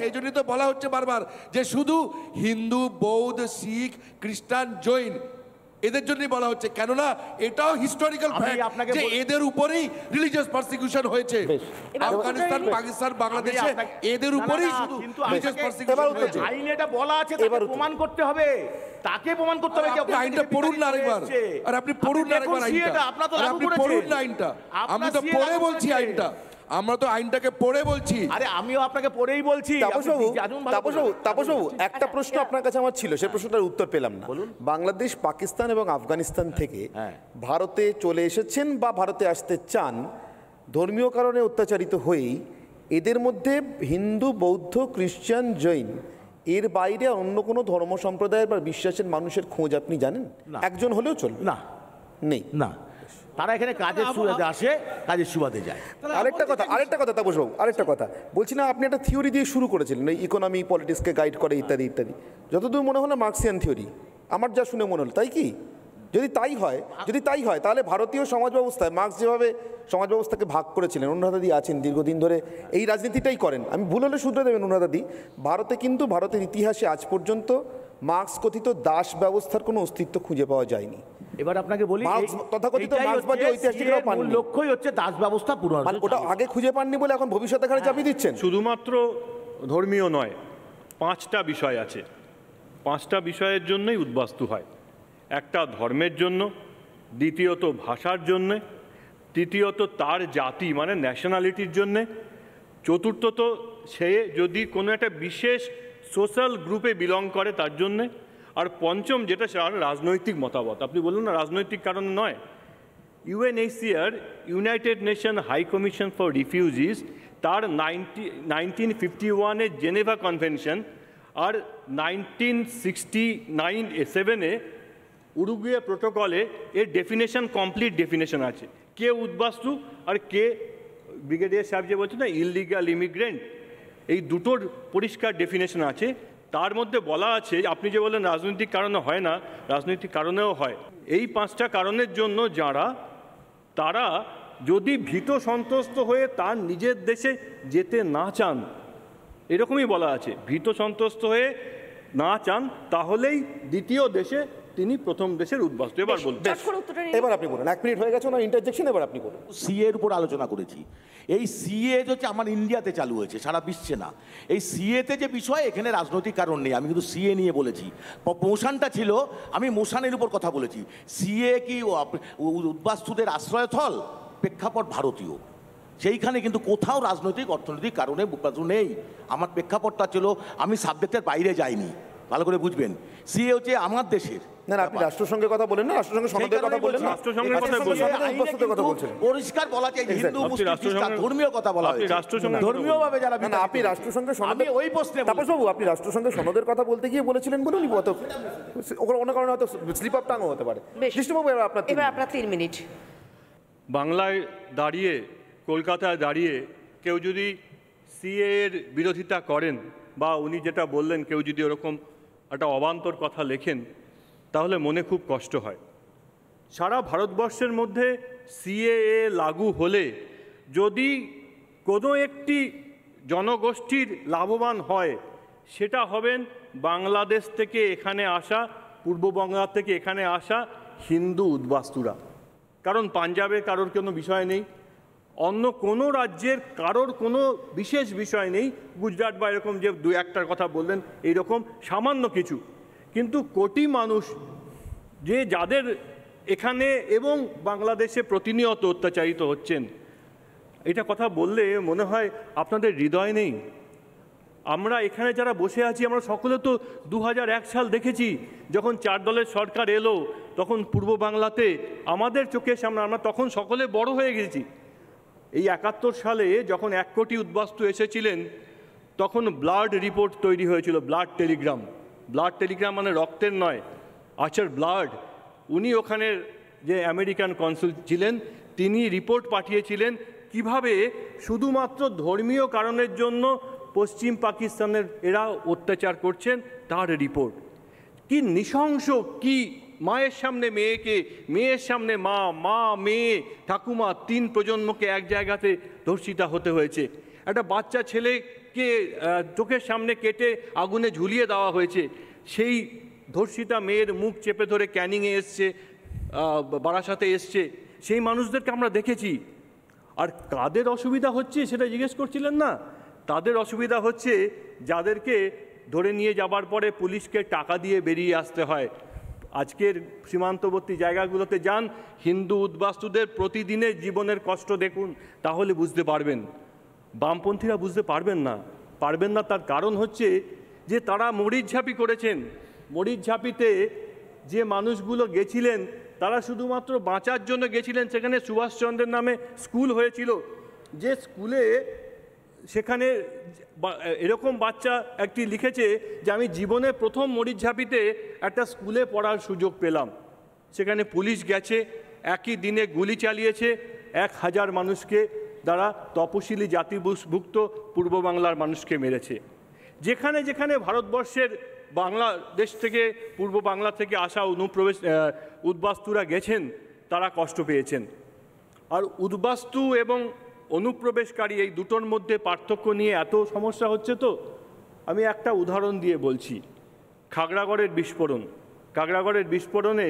সেই জন্যই তো বলা হচ্ছে বারবার যে শুধু হিন্দু, বৌদ্ধ, শিখ, খ্রিস্টান, জৈন এদের জন্যই বলা হচ্ছে, কেননা এটাও হিস্টোরিক্যাল ফ্যাক্ট যে এদের উপরেই রিলিজিয়াস পারসিকিউশন হয়েছে। আফগানিস্তান, পাকিস্তান, বাংলাদেশে এদের উপরেই শুধু রিলিজিয়াস পারসিকিউশন হয়েছে। আইনে এটা বলা আছে, তাকে প্রমাণ করতে হবে, তাকে প্রমাণ করতে হবে। আপনি আইনটা পড়ুন না আরেকবার, আর আপনি পড়ুন না আরেকবার আইনটা, আপনি পড়ুন না আইনটা। আমি তো পড়ে বলছি আইনটা, আমরা তো আইনটাকে পড়ে বলছি। আরে আমিও আপনাকে পড়েই বলছি। তাপসবাবু, একটা প্রশ্ন আপনার কাছে আমার ছিল, সেই প্রশ্নটার উত্তর পেলাম না। বাংলাদেশ, পাকিস্তান এবং আফগানিস্তান থেকে ভারতে চলে এসেছেন বা ভারতে আসতে চান ধর্মীয় কারণে অত্যাচারিত হয়েই, এদের মধ্যে হিন্দু, বৌদ্ধ, খ্রিস্টান, জৈন এর বাইরে অন্য কোনো ধর্ম সম্প্রদায়ের বা বিশ্বাসের মানুষের খোঁজ আপনি জানেন? একজন হলেও চলবে না? নেই না, তারা এখানে কাজের সুবাদে আসে, কাজের সুবাদে যায়। আরেকটা কথা তাপসবাবু, আরেকটা কথা বলছি না, আপনি একটা থিওরি দিয়ে শুরু করেছিলেন, এই ইকোনমি পলিটিক্সকে গাইড করে ইত্যাদি ইত্যাদি। যতদূর মনে হলো মার্কসিয়ান থিওরি, আমার যা শুনে মনে হলো, তাই কি? যদি তাই হয় তাহলে ভারতীয় সমাজ ব্যবস্থায় মার্কস যেভাবে সমাজ ব্যবস্থাকে ভাগ করেছিলেন, অনুরাধাদি আছেন দীর্ঘদিন ধরে এই রাজনীতিটাই করেন, আমি ভুল হলে শুধরে দেবেন অনুরাধাদি, ভারতে কিন্তু ভারতের ইতিহাসে আজ পর্যন্ত মার্কস কথিত দাস ব্যবস্থার কোনো অস্তিত্ব খুঁজে পাওয়া যায়নি। এবার আপনাকে বলি, তথাকথিত মার্ক্সবাদী ঐতিহাসিকরাও পাননি, লক্ষ্যই হচ্ছে দাস ব্যবস্থা পুনরুদ্ধার। ওটা আগে খুঁজে পাননি বলে এখন ভবিষ্যতে এখানে চাপিয়ে দিচ্ছেন। শুধুমাত্র ধর্মীয় নয়, 5টা বিষয় আছে, 5টা বিষয়ের জন্যই উদ্বাস্তু হয়। একটা ধর্মের জন্য, দ্বিতীয়ত ভাষার জন্যে, তৃতীয়ত তার জাতি মানে ন্যাশনালিটির জন্যে, চতুর্থত সে যদি কোনো একটা বিশেষ সোশ্যাল গ্রুপে বিলং করে তার জন্যে, আর পঞ্চম যেটা সেটা রাজনৈতিক মতামত। আপনি বলুন না রাজনৈতিক কারণে নয়। UNHCR, United Nation High Commission for Refugees, তার 1951-এর জেনেভা কনভেনশন আর 1967-এ উরুগুয়ে প্রোটোকলে এর ডেফিনেশন, কমপ্লিট ডেফিনেশন আছে, কে উদ্বাস্তু আর কে ব্রিগেডিয়ার সাহেব যে বলছে না ইললিগাল ইমিগ্রেন্ট, এই দুটোর পরিষ্কার ডেফিনেশন আছে। তার মধ্যে বলা আছে, আপনি যে বলেন রাজনৈতিক কারণে হয় না, রাজনৈতিক কারণেও হয়। এই 5টা কারণের জন্য তারা যদি ভীত সন্ত্রস্ত হয়ে তার নিজের দেশে যেতে না চান, এরকমই বলা আছে, ভীত সন্ত্রস্ত হয়ে না চান, তাহলেই দ্বিতীয় দেশে তিনি প্রথম দেশের উদ্বাস্তু। এবার বলুন। চট করে উত্তরটা নিন। এবার আপনি বলুন, 1 মিনিট হয়ে গেছে না ইন্টারজেকশন, এবার আপনি বলুন। সিএ এর উপর আলোচনা করেছি। এই সিএ হচ্ছে আমার ইন্ডিয়াতে চালু হয়েছে, সারা বিশ্বে না। এই সিএতে যে বিষয়, এখানে রাজনৈতিক কারণ নেই, আমি কিন্তু সিএ নিয়ে বলেছি। মোশনটা ছিল, আমি মোশনের উপর কথা বলেছি। সিএ কি উদ্বাস্তুদের আশ্রয়স্থল? প্রেক্ষাপট ভারতীয়, সেইখানে কিন্তু কোথাও রাজনৈতিক অর্থনৈতিক কারণে নেই। আমার প্রেক্ষাপটটা ছিল, আমি সাবজেক্টের বাইরে যাইনি, ভালো করে বুঝবেন। সিএ হচ্ছে আমার দেশের। না না, আপনি রাষ্ট্রসংঘের কথা বলেন না, রাষ্ট্রসংঘের সনদের কথা বলেন না, রাষ্ট্রসংঘের কথা বলছেন, উদ্বাস্তুদের কথা বলছেন। পরিষ্কার বলা যায় হিন্দু মুসলিম খ্রিস্টান ধর্মীয় কথা বলা হয়েছে। ধর্মীয় ভাবে যারা না, আপনি রাষ্ট্রসংঘের সনদ, আমি ওই প্রশ্নে তাপসবাবু আপনি রাষ্ট্রসংঘের সনদের কথা বলতে গিয়ে বলেছিলেন বলুন, ওখানে অন্য কারণে হয়তো স্লিপ আপ টাঙও হতে পারে। বেশ। কৃষ্ণবাবু এবার আপনার 3 মিনিট। বাংলায় দাঁড়িয়ে, কলকাতায় দাঁড়িয়ে কেউ যদি সিএ এর বিরোধিতা করেন, বা উনি যেটা বললেন, কেউ যদি ওরকম একটা অবান্তর কথা লেখেন, তাহলে মনে খুব কষ্ট হয়। সারা ভারতবর্ষের মধ্যে সিএএ লাগু হলে যদি কোনো একটি জনগোষ্ঠীর লাভবান হয়, সেটা হবেন বাংলাদেশ থেকে এখানে আসা, পূর্ব বাংলা থেকে এখানে আসা হিন্দু উদ্বাস্তুরা। কারণ পাঞ্জাবে কারোর কোনো বিষয় নেই, অন্য কোনো রাজ্যের কারোর কোনো বিশেষ বিষয় নেই। গুজরাট বা এরকম যে 2-1টার কথা বললেন, এইরকম সামান্য কিছু। কিন্তু কোটি মানুষ যে যাদের এখানে এবং বাংলাদেশে প্রতিনিয়ত অত্যাচারিত হচ্ছেন, এটা কথা বললে মনে হয় আপনাদের হৃদয় নেই। আমরা এখানে যারা বসে আছি, আমরা সকলে তো 2001 সাল দেখেছি, যখন 4 দলের সরকার এলো, তখন পূর্ব বাংলাতে আমাদের চোখের সামনে, আমরা তখন সকলে বড় হয়ে গেছি। এই 71 সালে যখন 1 কোটি উদ্বাস্তু এসেছিলেন, তখন ব্লাড রিপোর্ট তৈরি হয়েছিল, ব্লাড টেলিগ্রাম। ব্লাড টেলিগ্রাম মানে রক্তের নয়, আচার ব্লাড। উনি ওখানের যে আমেরিকান কনসুল ছিলেন, তিনি রিপোর্ট পাঠিয়েছিলেন কিভাবে শুধুমাত্র ধর্মীয় কারণের জন্য পশ্চিম পাকিস্তানের এরা অত্যাচার করছেন, তার রিপোর্ট। কি নৃশংস, কি মায়ের সামনে মেয়েকে, মেয়ের সামনে মা, মা মেয়ে ঠাকুমা 3 প্রজন্মকে এক জায়গাতে ধর্ষিতা হতে হয়েছে। একটা বাচ্চা ছেলেকে চোখের সামনে কেটে আগুনে ঝুলিয়ে দেওয়া হয়েছে। সেই ধর্ষিতা মেয়ের মুখ চেপে ধরে ক্যানিংয়ে এসছে, বারাসাতে এসছে। সেই মানুষদেরকে আমরা দেখেছি। আর কাদের অসুবিধা হচ্ছে সেটা জিজ্ঞেস করছিলেন না? তাদের অসুবিধা হচ্ছে যাদেরকে ধরে নিয়ে যাবার পরে পুলিশকে টাকা দিয়ে বেরিয়ে আসতে হয়। আজকের সীমান্তবর্তী জায়গাগুলোতে যান, হিন্দু উদ্বাস্তুদের প্রতিদিনের জীবনের কষ্ট দেখুন, তাহলে বুঝতে পারবেন। বামপন্থীরা বুঝতে পারবেন না। তার কারণ হচ্ছে যে তারা মরিচঝাঁপি করেছেন। মরিচঝাঁপিতে যে মানুষগুলো গেছিলেন, তারা শুধুমাত্র বাঁচার জন্য গেছিলেন। সেখানে সুভাষচন্দ্রের নামে স্কুল হয়েছিল, যে স্কুলে সেখানে এরকম বাচ্চা একটি লিখেছে যে আমি জীবনে প্রথম মরিচঝাঁপিতে একটা স্কুলে পড়ার সুযোগ পেলাম। সেখানে পুলিশ গেছে, একই দিনে গুলি চালিয়েছে, 1000 মানুষকে, দ্বারা তপশিলি জাতিভুক্ত পূর্ব বাংলার মানুষকে মেরেছে। যেখানে যেখানে ভারতবর্ষের বাংলাদেশ থেকে, পূর্ব বাংলা থেকে আসা উদ্বাস্তুরা গেছেন, তারা কষ্ট পেয়েছেন। আর উদ্বাস্তু এবং অনুপ্রবেশকারী এই দুটোর মধ্যে পার্থক্য নিয়ে এত সমস্যা হচ্ছে। তো আমি একটা উদাহরণ দিয়ে বলছি। খাগড়াগড়ের বিস্ফোরণে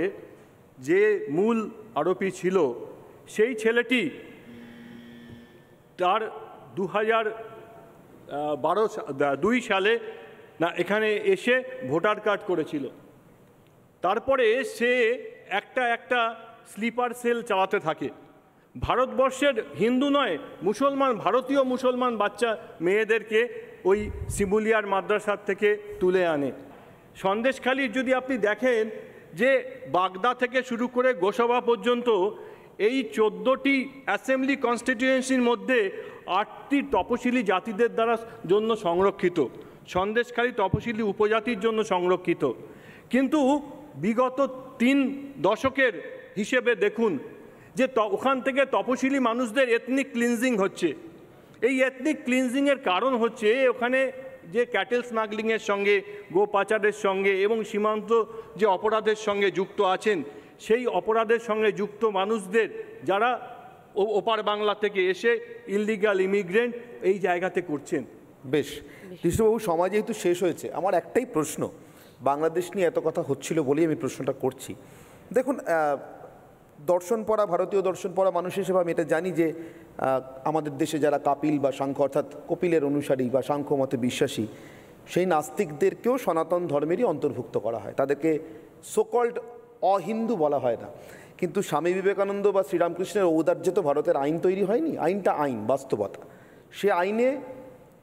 যে মূল আরোপী ছিল, সেই ছেলেটি তার 2002 সালে এখানে এসে ভোটার কার্ড করেছিল। তারপরে সে একটা স্লিপার সেল চালাতে থাকে। ভারতবর্ষের হিন্দু নয়, মুসলমান, ভারতীয় মুসলমান বাচ্চা মেয়েদেরকে ওই শিমুলিয়ার মাদ্রাসার থেকে তুলে আনে। সন্দেশখালির যদি আপনি দেখেন, যে বাগদা থেকে শুরু করে গোসাবা পর্যন্ত এই 14টি অ্যাসেম্বলি কনস্টিটিউয়েন্সির মধ্যে 8টি তপশিলি জাতিদের দ্বারা জন্য সংরক্ষিত। সন্দেশখালি তপশিলি উপজাতির জন্য সংরক্ষিত। কিন্তু বিগত 3 দশকের হিসেবে দেখুন যে ওখান থেকে তপশিলি মানুষদের এথনিক ক্লিনজিং হচ্ছে। এই এথনিক ক্লিনজিংয়ের কারণ হচ্ছে ওখানে যে ক্যাটেল স্মাগলিংয়ের সঙ্গে, গো পাচারের সঙ্গে এবং সীমান্ত যে অপরাধের সঙ্গে যুক্ত আছেন, সেই অপরাধের সঙ্গে যুক্ত মানুষদের যারা ওপার বাংলা থেকে এসে ইললিগাল ইমিগ্রেন্ট এই জায়গাতে করছেন। বেশ, কৃষ্ণবাবু, সময় যেহেতু শেষ হয়েছে, আমার একটাই প্রশ্ন বাংলাদেশ নিয়ে এত কথা হচ্ছিল বলেই আমি প্রশ্নটা করছি। দেখুন, দর্শন পড়া, ভারতীয় দর্শন পড়া মানুষ হিসেবে আমি এটা জানি যে আমাদের দেশে যারা কাপিল বা সাংখ্য অর্থাৎ কপিলের অনুসারী বা সাংখ্য মতে বিশ্বাসী, সেই নাস্তিকদেরকেও সনাতন ধর্মেরই অন্তর্ভুক্ত করা হয়, তাদেরকে সোকল্ড অহিন্দু বলা হয় না। কিন্তু স্বামী বিবেকানন্দ বা শ্রীরামকৃষ্ণের ঔদার্যে তো ভারতের আইন তৈরি হয়নি, আইনটা আইন, বাস্তবতা। সে আইনে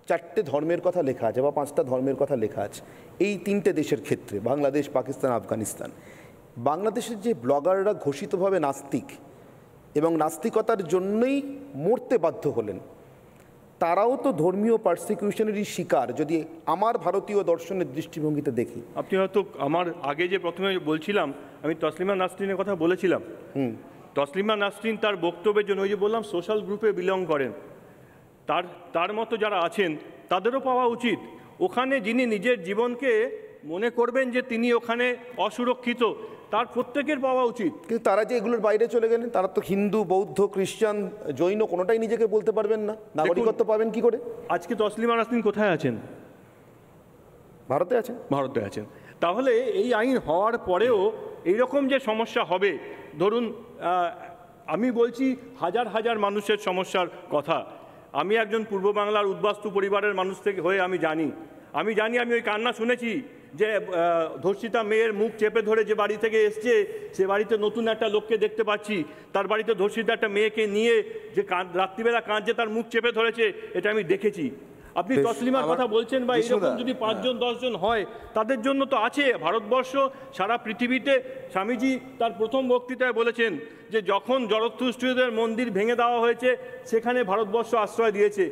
4টে ধর্মের কথা লেখা আছে বা 5টা ধর্মের কথা লেখা আছে এই 3টে দেশের ক্ষেত্রে, বাংলাদেশ, পাকিস্তান, আফগানিস্তান। বাংলাদেশের যে ব্লগাররা ঘোষিতভাবে নাস্তিক এবং নাস্তিকতার জন্যই মরতে বাধ্য হলেন, তারাও তো ধর্মীয় পারসিকিউশনেরই শিকার, যদি আমার ভারতীয় দর্শনের দৃষ্টিভঙ্গিতে দেখি। আপনি হয়তো আমার আগে যে প্রথমে বলছিলাম, আমি তসলিমা নাসরিনের কথা বলেছিলাম। তসলিমা নাসরিন তার বক্তব্যের জন্য, ওই যে বললাম সোশ্যাল গ্রুপে বিলং করেন, তার মতো যারা আছেন তাদেরও পাওয়া উচিত। ওখানে যিনি নিজের জীবনকে মনে করবেন যে তিনি ওখানে অসুরক্ষিত, তার প্রত্যেকের পাওয়া উচিত। কিন্তু তারা যে এগুলোর বাইরে চলে গেলেন, তারা তো হিন্দু, বৌদ্ধ, খ্রিস্টান, জৈন কোনোটাই নিজেকে বলতে পারবেন না, নাগরিকত্ব পাবেন কি করে? আজকে তসলিমা নাসরিন কোথায় আছেন? ভারতে আছেন। ভারতে আছেন। তাহলে এই আইন হওয়ার পরেও এইরকম যে সমস্যা হবে, ধরুন আমি বলছি হাজার হাজার মানুষের সমস্যার কথা। আমি একজন পূর্ব বাংলার উদ্বাস্তু পরিবারের মানুষ থেকে হয়ে আমি জানি আমি ওই কান্না শুনেছি যে ধর্ষিতা মেয়ের মুখ চেপে ধরে যে বাড়ি থেকে এসছে, সে বাড়িতে নতুন একটা লোককে দেখতে পাচ্ছি, তার বাড়িতে ধর্ষিতা একটা মেয়েকে নিয়ে যে রাত্রিবেলা কাঁদছে, তার মুখ চেপে ধরেছে, এটা আমি দেখেছি। আপনি তসলিমার কথা বলছেন, বা এরকম যদি 5 জন 10 জন হয়, তাদের জন্য তো আছে ভারতবর্ষ, সারা পৃথিবীতে। স্বামীজি তার প্রথম বক্তৃতায় বলেছেন যে যখন জরথুস্ট্রীয়দের মন্দির ভেঙে দেওয়া হয়েছে, সেখানে ভারতবর্ষ আশ্রয় দিয়েছে।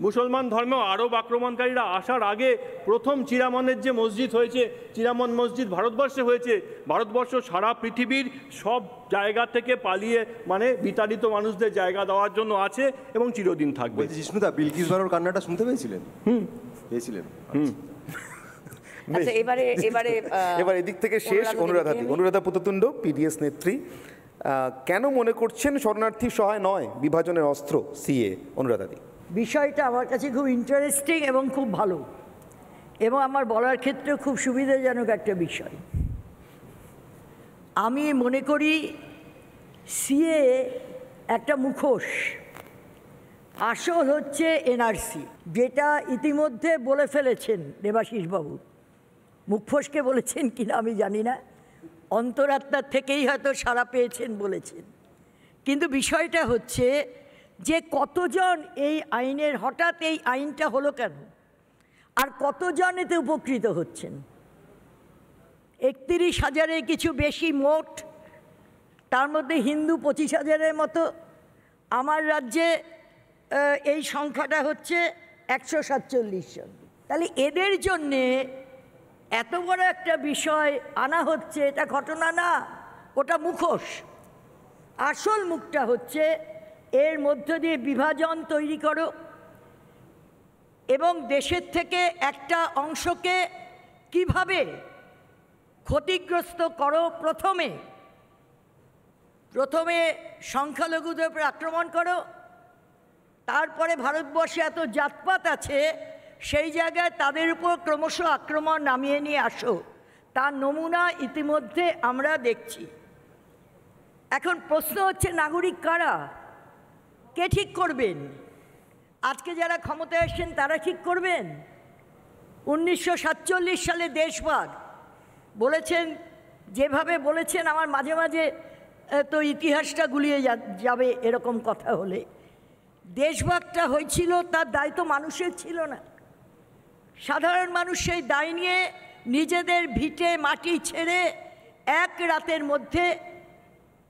মুসলমান ধর্মেও আরব আক্রমণকারীরা আসার আগে প্রথম চিরামনের যে মসজিদ হয়েছে, চিরামন মসজিদ ভারতবর্ষে হয়েছে। ভারতবর্ষ সারা পৃথিবীর সব জায়গা থেকে পালিয়ে মানে বিতাড়িত মানুষদের জায়গা দেওয়ার জন্য আছে এবং চিরদিন থাকবে। জিষ্ণুদা, বিলকিস বানোর কান্নাটা শুনতে পেয়েছিলেন? পেয়েছিলেন। আচ্ছা, এবার এদিক থেকে শেষ অনুরাধা পুততুণ্ড, পিডিএস নেত্রী, কেন মনে করছেন শরণার্থী সহায় নয়, বিভাজনের অস্ত্র সিএ? অনুরাধাদি, বিষয়টা আমার কাছে খুব ইন্টারেস্টিং এবং খুব ভালো, এবং আমার বলার ক্ষেত্রে খুব সুবিধাজনক একটা বিষয়। আমি মনে করি সিএ একটা মুখোশ, আসল হচ্ছে এনআরসি, যেটা ইতিমধ্যে বলে ফেলেছেন দেবাশিস বাবু। মুখোশকে বলেছেন কিনা আমি জানি না, অন্তরাত্মার থেকেই হয়তো সাড়া পেয়েছেন বলেছেন। কিন্তু বিষয়টা হচ্ছে যে কতজন এই আইনের, হঠাৎ এই আইনটা হলো কেন, আর কতজন এতে উপকৃত হচ্ছেন? 31,000-এর কিছু বেশি মোট, তার মধ্যে হিন্দু 25,000-এর মতো। আমার রাজ্যে এই সংখ্যাটা হচ্ছে 147 জন। তাহলে এদের জন্যে এত বড় একটা বিষয় আনা হচ্ছে, এটা ঘটনা না, ওটা মুখোশ। আসল মুখটা হচ্ছে এর মধ্য দিয়ে বিভাজন তৈরি করো এবং দেশের থেকে একটা অংশকে কিভাবে ক্ষতিগ্রস্ত করো। প্রথমে সংখ্যালঘুদের উপর আক্রমণ করো, তারপরে ভারতবর্ষে এত জাতপাত আছে, সেই জায়গায় তাদের উপর ক্রমশ আক্রমণ নামিয়ে নিয়ে আসো। তার নমুনা ইতিমধ্যে আমরা দেখছি। এখন প্রশ্ন হচ্ছে, নাগরিক কারা? কে ঠিক করবেন? আজকে যারা ক্ষমতায় আসছেন তারা ঠিক করবেন? 1947 সালে দেশভাগ বলেছেন, যেভাবে বলেছেন আমার মাঝে মাঝে তো ইতিহাসটা গুলিয়ে যাবে এরকম কথা হলে। দেশভাগটা হয়েছিল, তার দায় তো মানুষের ছিল না। সাধারণ মানুষ সেই দায় নিয়ে নিজেদের ভিটে মাটি ছেড়ে এক রাতের মধ্যে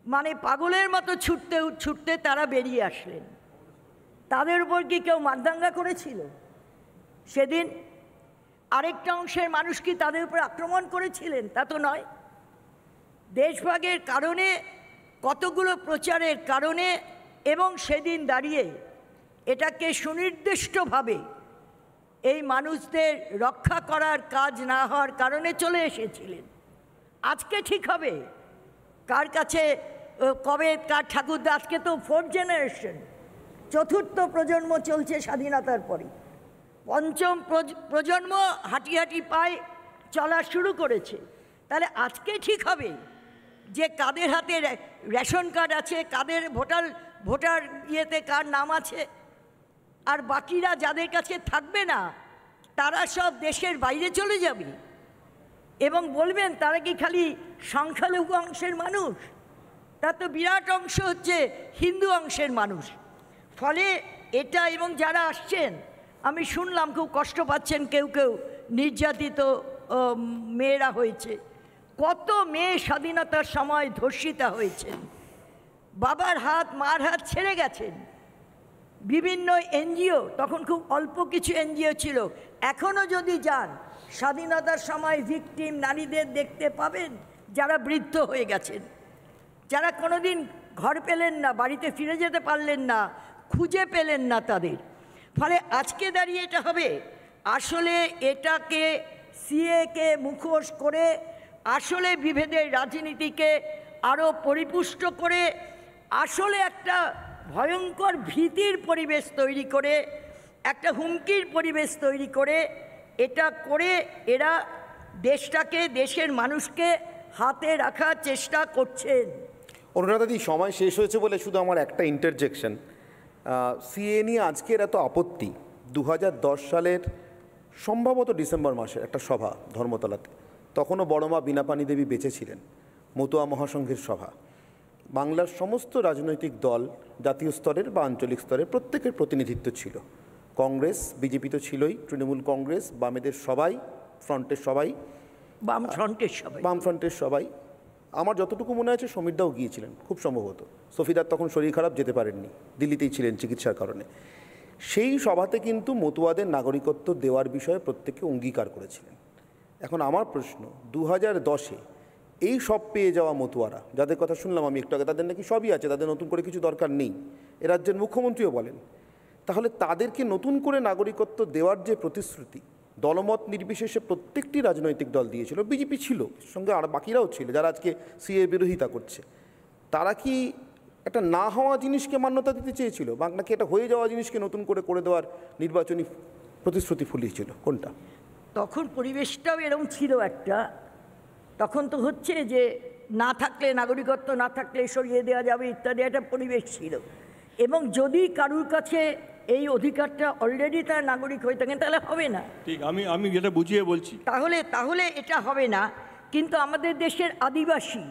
মানে পাগলের মতো ছুটতে তারা বেরিয়ে আসলেন। তাদের উপর কি কেউ মারদাঙ্গা করেছিল সেদিন? আরেকটা অংশের মানুষ কি তাদের উপর আক্রমণ করেছিলেন? তা তো নয়। দেশভাগের কারণে, কতগুলো প্রচারের কারণে, এবং সেদিন দাঁড়িয়ে এটাকে সুনির্দিষ্টভাবে এই মানুষদের রক্ষা করার কাজ না হওয়ার কারণে চলে এসেছিলেন। আজকে ঠিক হবে? কার কাছে কবে কার ঠাকুরদা? আজকে তো 4th জেনারেশন, 4র্থ প্রজন্ম চলছে স্বাধীনতার পরে। 5ম প্রজন্ম হাঁটি হাঁটি পায় চলা শুরু করেছে। তাহলে আজকে ঠিক হবে যে কাদের হাতে রেশন কার্ড আছে, কাদের ভোটার ইয়েতে কার নাম আছে, আর বাকিরা যাদের কাছে থাকবে না তারা সব দেশের বাইরে চলে যাবে এবং বলবেন তারা কি খালি সংখ্যালঘু অংশের মানুষ? তার তো বিরাট অংশ হচ্ছে হিন্দু অংশের মানুষ। ফলে এটা, এবং যারা আসছেন আমি শুনলাম খুব কষ্ট পাচ্ছেন, কেউ কেউ নির্যাতিত মেয়েরা হয়েছে। কত মেয়ে স্বাধীনতার সময় ধর্ষিতা হয়েছেন, বাবার হাত মার হাত ছেড়ে গেছেন। বিভিন্ন এনজিও, তখন খুব অল্প কিছু এনজিও ছিল, এখনও যদি যান স্বাধীনতার সময় ভিকটিম নারীদের দেখতে পাবেন যারা বৃদ্ধ হয়ে গেছেন, যারা কোনোদিন ঘর পেলেন না, বাড়িতে ফিরে যেতে পারলেন না, খুঁজে পেলেন না তাদের। ফলে আজকে দাঁড়িয়ে এটা হবে, আসলে এটাকে সিএকে মুখোশ করে আসলে বিভেদের রাজনীতিকে আরও পরিপুষ্ট করে আসলে একটা ভয়ঙ্কর ভীতির পরিবেশ তৈরি করে, একটা হুমকির পরিবেশ তৈরি করে, এটা করে এরা দেশটাকে, দেশের মানুষকে হাতে রাখার চেষ্টা করছেন। অনুরাধাদি, সময় শেষ হয়েছে বলে শুধু আমার একটা ইন্টারজেকশন। সিএ নিয়ে আজকের এত আপত্তি, 2010 সালের সম্ভবত ডিসেম্বর মাসের একটা সভা ধর্মতলাতে, তখনও বড়মা বীণাপাণি দেবী বেঁচে ছিলেন, মতুয়া মহাসংঘের সভা। বাংলার সমস্ত রাজনৈতিক দল, জাতীয় স্তরের বা আঞ্চলিক স্তরের প্রত্যেকের প্রতিনিধিত্ব ছিল। কংগ্রেস, বিজেপি তো ছিলই, তৃণমূল কংগ্রেস, বামেদের সবাই, ফ্রন্টের সবাই, বামফ্রন্টের সবাই। আমার যতটুকু মনে আছে সমীরদাও গিয়েছিলেন খুব সম্ভবত, সফিদার তখন শরীর খারাপ, যেতে পারেননি, দিল্লিতেই ছিলেন চিকিৎসার কারণে। সেই সভাতে কিন্তু মতুয়াদের নাগরিকত্ব দেওয়ার বিষয়ে প্রত্যেকে অঙ্গীকার করেছিলেন। এখন আমার প্রশ্ন, 2010-এ এই সব পেয়ে যাওয়া মতুয়ারা, যাদের কথা শুনলাম আমি একটু আগে, তাদের নাকি সবই আছে, তাদের নতুন করে কিছু দরকার নেই, এ রাজ্যের মুখ্যমন্ত্রীও বলেন, তাহলে তাদেরকে নতুন করে নাগরিকত্ব দেওয়ার যে প্রতিশ্রুতি দলমত নির্বিশেষে প্রত্যেকটি রাজনৈতিক দল দিয়েছিল, বিজেপি ছিল সঙ্গে, আর বাকিরাও ছিল যারা আজকে সিএ বিরোধিতা করছে, তারা কি একটা না হওয়া জিনিসকে মান্যতা দিতে চেয়েছিল, বা নাকি এটা হয়ে যাওয়া জিনিসকে নতুন করে দেওয়ার নির্বাচনী প্রতিশ্রুতি ফুলিয়েছিল, কোনটা? তখন পরিবেশটাও এরকম ছিল একটা, তখন তো হচ্ছে যে না থাকলে, নাগরিকত্ব না থাকলে সরিয়ে দেওয়া যাবে ইত্যাদি একটা পরিবেশ ছিল। এবং যদি কারুর কাছে এই অধিকারটা অলরেডি তার নাগরিক হয়ে থাকেন তাহলে হবে না। ঠিক, আমি যেটা বুঝিয়ে বলছি, তাহলে এটা হবে না। কিন্তু আমাদের দেশের আদিবাসী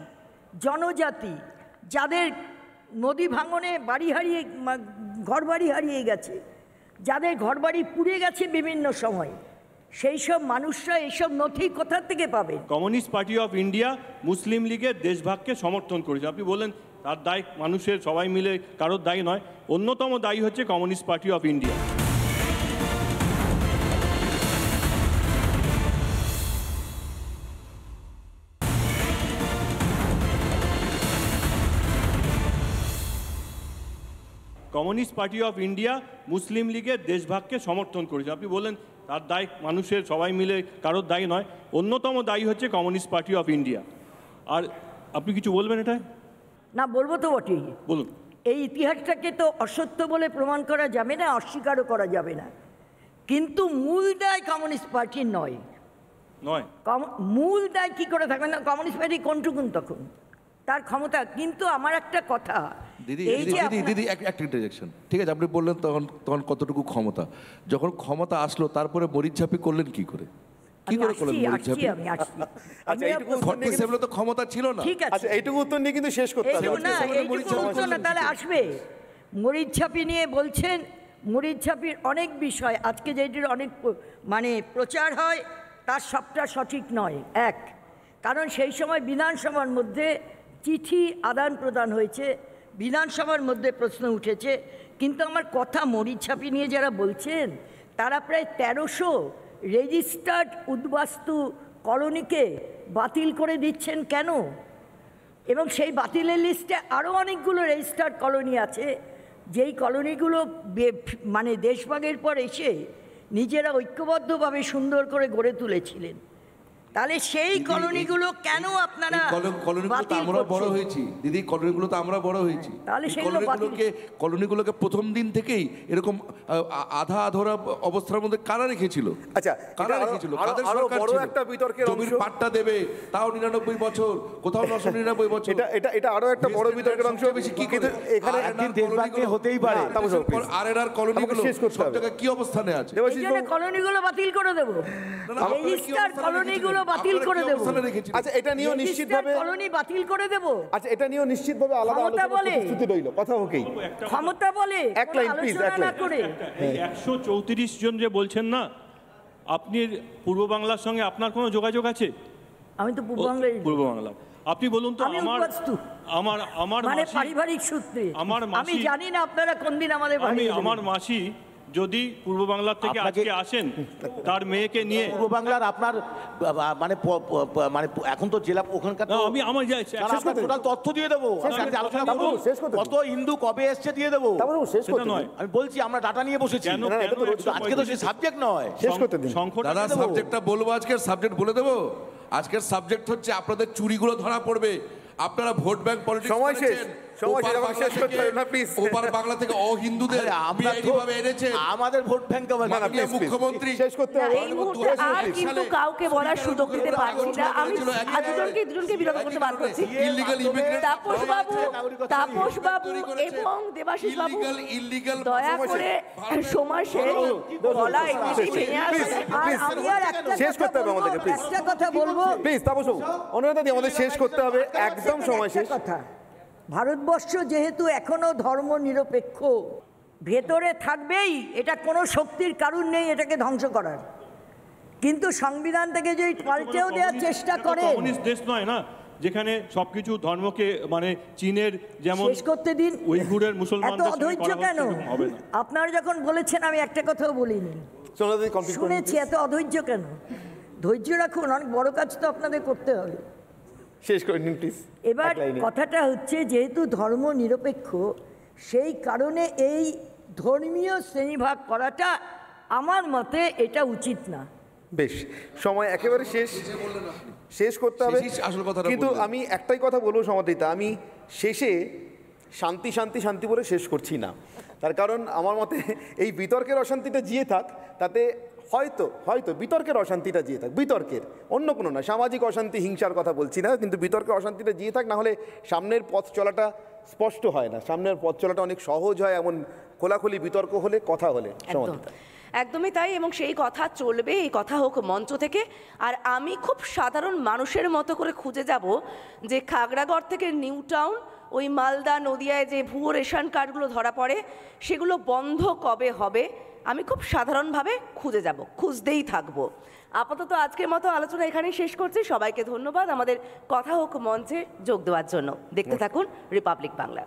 জনজাতি, যাদের নদী ভাঙনে ঘরবাড়ি হারিয়ে গেছে, যাদের ঘরবাড়ি পুড়ে গেছে বিভিন্ন সময়, সেই সব মানুষরা এইসব নথি কোথা থেকে পাবে? Communist party of India Muslim লীগের দেশভাগকে সমর্থন করেছে। আপনি বললেন তার দায় মানুষের, সবাই মিলে, কারোর দায়ী নয়, অন্যতম দায়ী হচ্ছে communist party of India. Communist party of India Muslim লীগের দেশভাগকে সমর্থন করেছে। আপনি বললেন তার দায় মানুষের, সবাই মিলে, কারোর দায়ী নয়, অন্যতম দায়ী হচ্ছে কমিউনিস্ট পার্টি অফ ইন্ডিয়া। আর আপনি কিছু বলবেন এটা? না, বলবো তো বটেই। বলুন। এই ইতিহাসটাকে তো অসত্য বলে প্রমাণ করা যাবে না, অস্বীকারও করা যাবে না, কিন্তু মূল দায় কমিউনিস্ট পার্টির নয়। মূল দায় কি করে থাকবে না? কমিউনিস্ট পার্টি কোনটুকুন তখন তার ক্ষমতা। কিন্তু আমার একটা কথা, দিদি একটা ইন্টারজেকশন, ঠিক আছে, আপনি বললেন তখন কতটুকু ক্ষমতা, যখন ক্ষমতা আসলো তারপরে মরিচঝাপি করলেন কি করে? ক্ষমতা ছিল না, ঠিক আছে, এইটুকু উত্তর নিয়ে কিন্তু শেষ করতে হবে না, তাহলে আসবে মরিচঝাপি নিয়ে বলছেন। মরিচঝাপির অনেক বিষয় আজকে যেটির অনেক প্রচার হয় তার সবটা সঠিক নয়। এক, কারণ সেই সময় বিধানসভার মধ্যে চিঠি আদান প্রদান হয়েছে, বিধানসভার মধ্যে প্রশ্ন উঠেছে, কিন্তু আমার কথা মরিচঝাপি নিয়ে যারা বলছেন তারা প্রায় 1300 রেজিস্টার্ড উদ্বাস্তু কলোনিকে বাতিল করে দিচ্ছেন কেন? এবং সেই বাতিলের লিস্টে আরও অনেকগুলো রেজিস্টার্ড কলোনি আছে, যেই কলোনিগুলো দেশভাগের পর এসে নিজেরা ঐক্যবদ্ধভাবে সুন্দর করে গড়ে তুলেছিলেন। তাহলে সেই কলোনিগুলো কেন আপনারা কলোনিগুলো তো বাতিল আমরা বড় করছেন? হয়েছি দিদি, কলোনিগুলো তো আমরা বড় হয়েছি। তাহলে এই সেগুলো কলোনিগুলোকে প্রথম দিন থেকেই এরকম আধা আধরা অবস্থার মধ্যে কারা রেখেছিল? আচ্ছা, কারা এটা রেখেছিল? আরো- কাদের আরো সরকার বড় ছিল? একটা বিতর্কের জমির অংশ। পাট্টা দেবে, তাও 99 বছর, কোথাও 999 বছর। এটা আরো একটা বড় বিতর্কের অংশ। সবচেয়ে বেশি কি কিন্তু করে? এখানে একদিন দেশভাগকে হতেই পারে। আর কলোনিগুলো শেষ করতে সব হবে। জায়গায় কি অবস্থানে আছে? দেবাশিস এই জন্য বাবু, কলোনিগুলো বাতিল করে দেবো, রেজিস্টার কলোনিগুলো বাতিল করে দেবো, আচ্ছা এটা নিয়েও নিশ্চিতভাবে কলোনি বাতিল করে দেবো। আচ্ছা এটা নিয়েও নিশ্চিতভাবে আলাদা ক্ষমতা আলোচনার বলে। প্রতিশ্রুতি রইল, কথা হোকেই। ক্ষমতা বলে এক লাইন, কোনো please, আলোচনা এক না লাইন। করে। 134 জন যে বলছেন না, আপনি পূর্ব বাংলার সঙ্গে আপনার কোনো যোগাযোগ আছে? আমি তো পূর্ব বাংলায়, পূর্ব বাংলা আপনি বলুন তো। আমি আমার উদ্বাস্তু। আমার আমার মানে মাসি- পারিবারিক সূত্রে আমার আমি মাসি- জানি না আপনারা কোন দিন আমাদের আমি বাড়ি আমার মাসি যদি পূর্ব বাংলার থেকে আপনাকে- আজকে আসেন তার মেয়েকে নিয়ে, পূর্ব বাংলার আপনার মানে মানে এখন তো জেলা ওখানকার না, তো- আমি আমার যাই না, না, আপনার টোটাল তথ্য দিয়ে দেবো। আপনি আলোচনা করুন। শেষ করতে দিন। কত হিন্দু কবে এসছে দিয়ে দেবো। তারপরে শেষ সেটা করতে দিন। নয়। আমি বলছি আমরা ডাটা নিয়ে বসেছি। কেন না, এটা তো কেন রোজ- 135 আজকে তো সেই সাবজেক্ট নয়। শেষ করতে দিন। সংখ্যাটা দাদা দেবো। সাবজেক্টটা বলবো, আজকের সাবজেক্ট বলে দেবো। আজকের সাবজেক্ট হচ্ছে আপনাদের চুরিগুলো ধরা পড়বে। আপনারা ভোট ব্যাংক পলিটিক্স সময় শেষ, করেছেন। সময় শেষ, ওপার এবার বাংলা শেষ করতে থেকে- হবে না, please। ওপার বাংলা থেকে অহিন্দুদের আরে আমরা বেআইনি তো- ভাবে এনেছেন। আমাদের ভোট ব্যাংক হবে না। মাননীয় please, please। মুখ্যমন্ত্রী শেষ করতে না, হবে। এই মুহূর্তে আর কিন্তু কাউকে বলার সুযোগ দিতে পারছি না। আমি দুজনকে বিরত করতে বার করছি। ইলিগাল ইমিগ্রেন্ট তাপস বাবু এবং দেবাশিস বাবু দয়া করে সময় শেষ, গলা এমনিতেই ভেঙে আসছে। আর আমি আর একটা শেষ করতে হবে কথা বলবো, আমাদেরকে, please। একটা কথা বলবো, প্লিজ তাপস বাবু, অনুরোধ দিয়ে আমাদের শেষ করতে হবে, একদম সময় শেষ। একটা কথা, ভারতবর্ষ যেহেতু এখনো ধর্ম নিরপেক্ষ, ভেতরে থাকবেই, এটা কোনো শক্তির কারণ নেই এটাকে ধ্বংস করার। কিন্তু সংবিধান থেকে যদি পাল্টেও দেওয়ার চেষ্টা করে, কমিউনিস্ট দেশ নয় না যেখানে সবকিছু ধর্মকে মানে চীনের যেমন শেষ করতে দিন। উইঘুরের এত মুসলমানদের সঙ্গে অধৈর্য করা হচ্ছে, কেন? এরকম হবে না। আপনারা যখন বলেছেন আমি একটা কথাও বলিনি, সোনাদি কমপ্লিট করে শুনেছি। এত অধৈর্য কেন? ধৈর্য রাখুন, অনেক বড় কাজ তো আপনাদের করতে হবে। শেষ করে নিন প্লিজ। এবার কথাটা হচ্ছে, যেহেতু ধর্ম নিরপেক্ষ, সেই কারণে এই ধর্মীয় শ্রেণীভাগ করাটা আমার মতে এটা উচিত না। বেশ, সময় একেবারে শেষ করতে হবে। শেষই আসল কথাটা কিন্তু বললেন। আমি একটাই কথা বলবো সমাদিতা, আমি শেষে শান্তি শান্তি শান্তি বলে শেষ করছি না। তার কারণ আমার মতে এই বিতর্কের অশান্তিটা জিয়ে থাক, তাতে হয়তো হয়তো বিতর্কের অশান্তিটা জিয়ে থাক, বিতর্কের, অন্য কোনো না, সামাজিক অশান্তি হিংসার কথা বলছি না, কিন্তু বিতর্কের অশান্তিটা জিয়ে থাক, না হলে সামনের পথ চলাটা স্পষ্ট হয় না, সামনের পথ চলাটা অনেক সহজ হয় এমন খোলাখুলি বিতর্ক হলে, কথা হলে। সমাদিতা, একদমই তাই, এবং সেই কথা চলবে, এই কথা হোক মঞ্চ থেকে। আর আমি খুব সাধারণ মানুষের মতো করে খুঁজে যাব যে খাগড়াগড় থেকে নিউ টাউন, ওই মালদা নদিয়ায় যে ভুয়ো রেশন কার্ডগুলো ধরা পড়ে, সেগুলো বন্ধ কবে হবে, আমি খুব সাধারণভাবে খুঁজে যাব, খুঁজতেই থাকবো। আপাতত আজকের মতো আলোচনা এখানেই শেষ করছি। সবাইকে ধন্যবাদ আমাদের কথা হোক মঞ্চে যোগ দেওয়ার জন্য। দেখতে থাকুন রিপাবলিক বাংলা।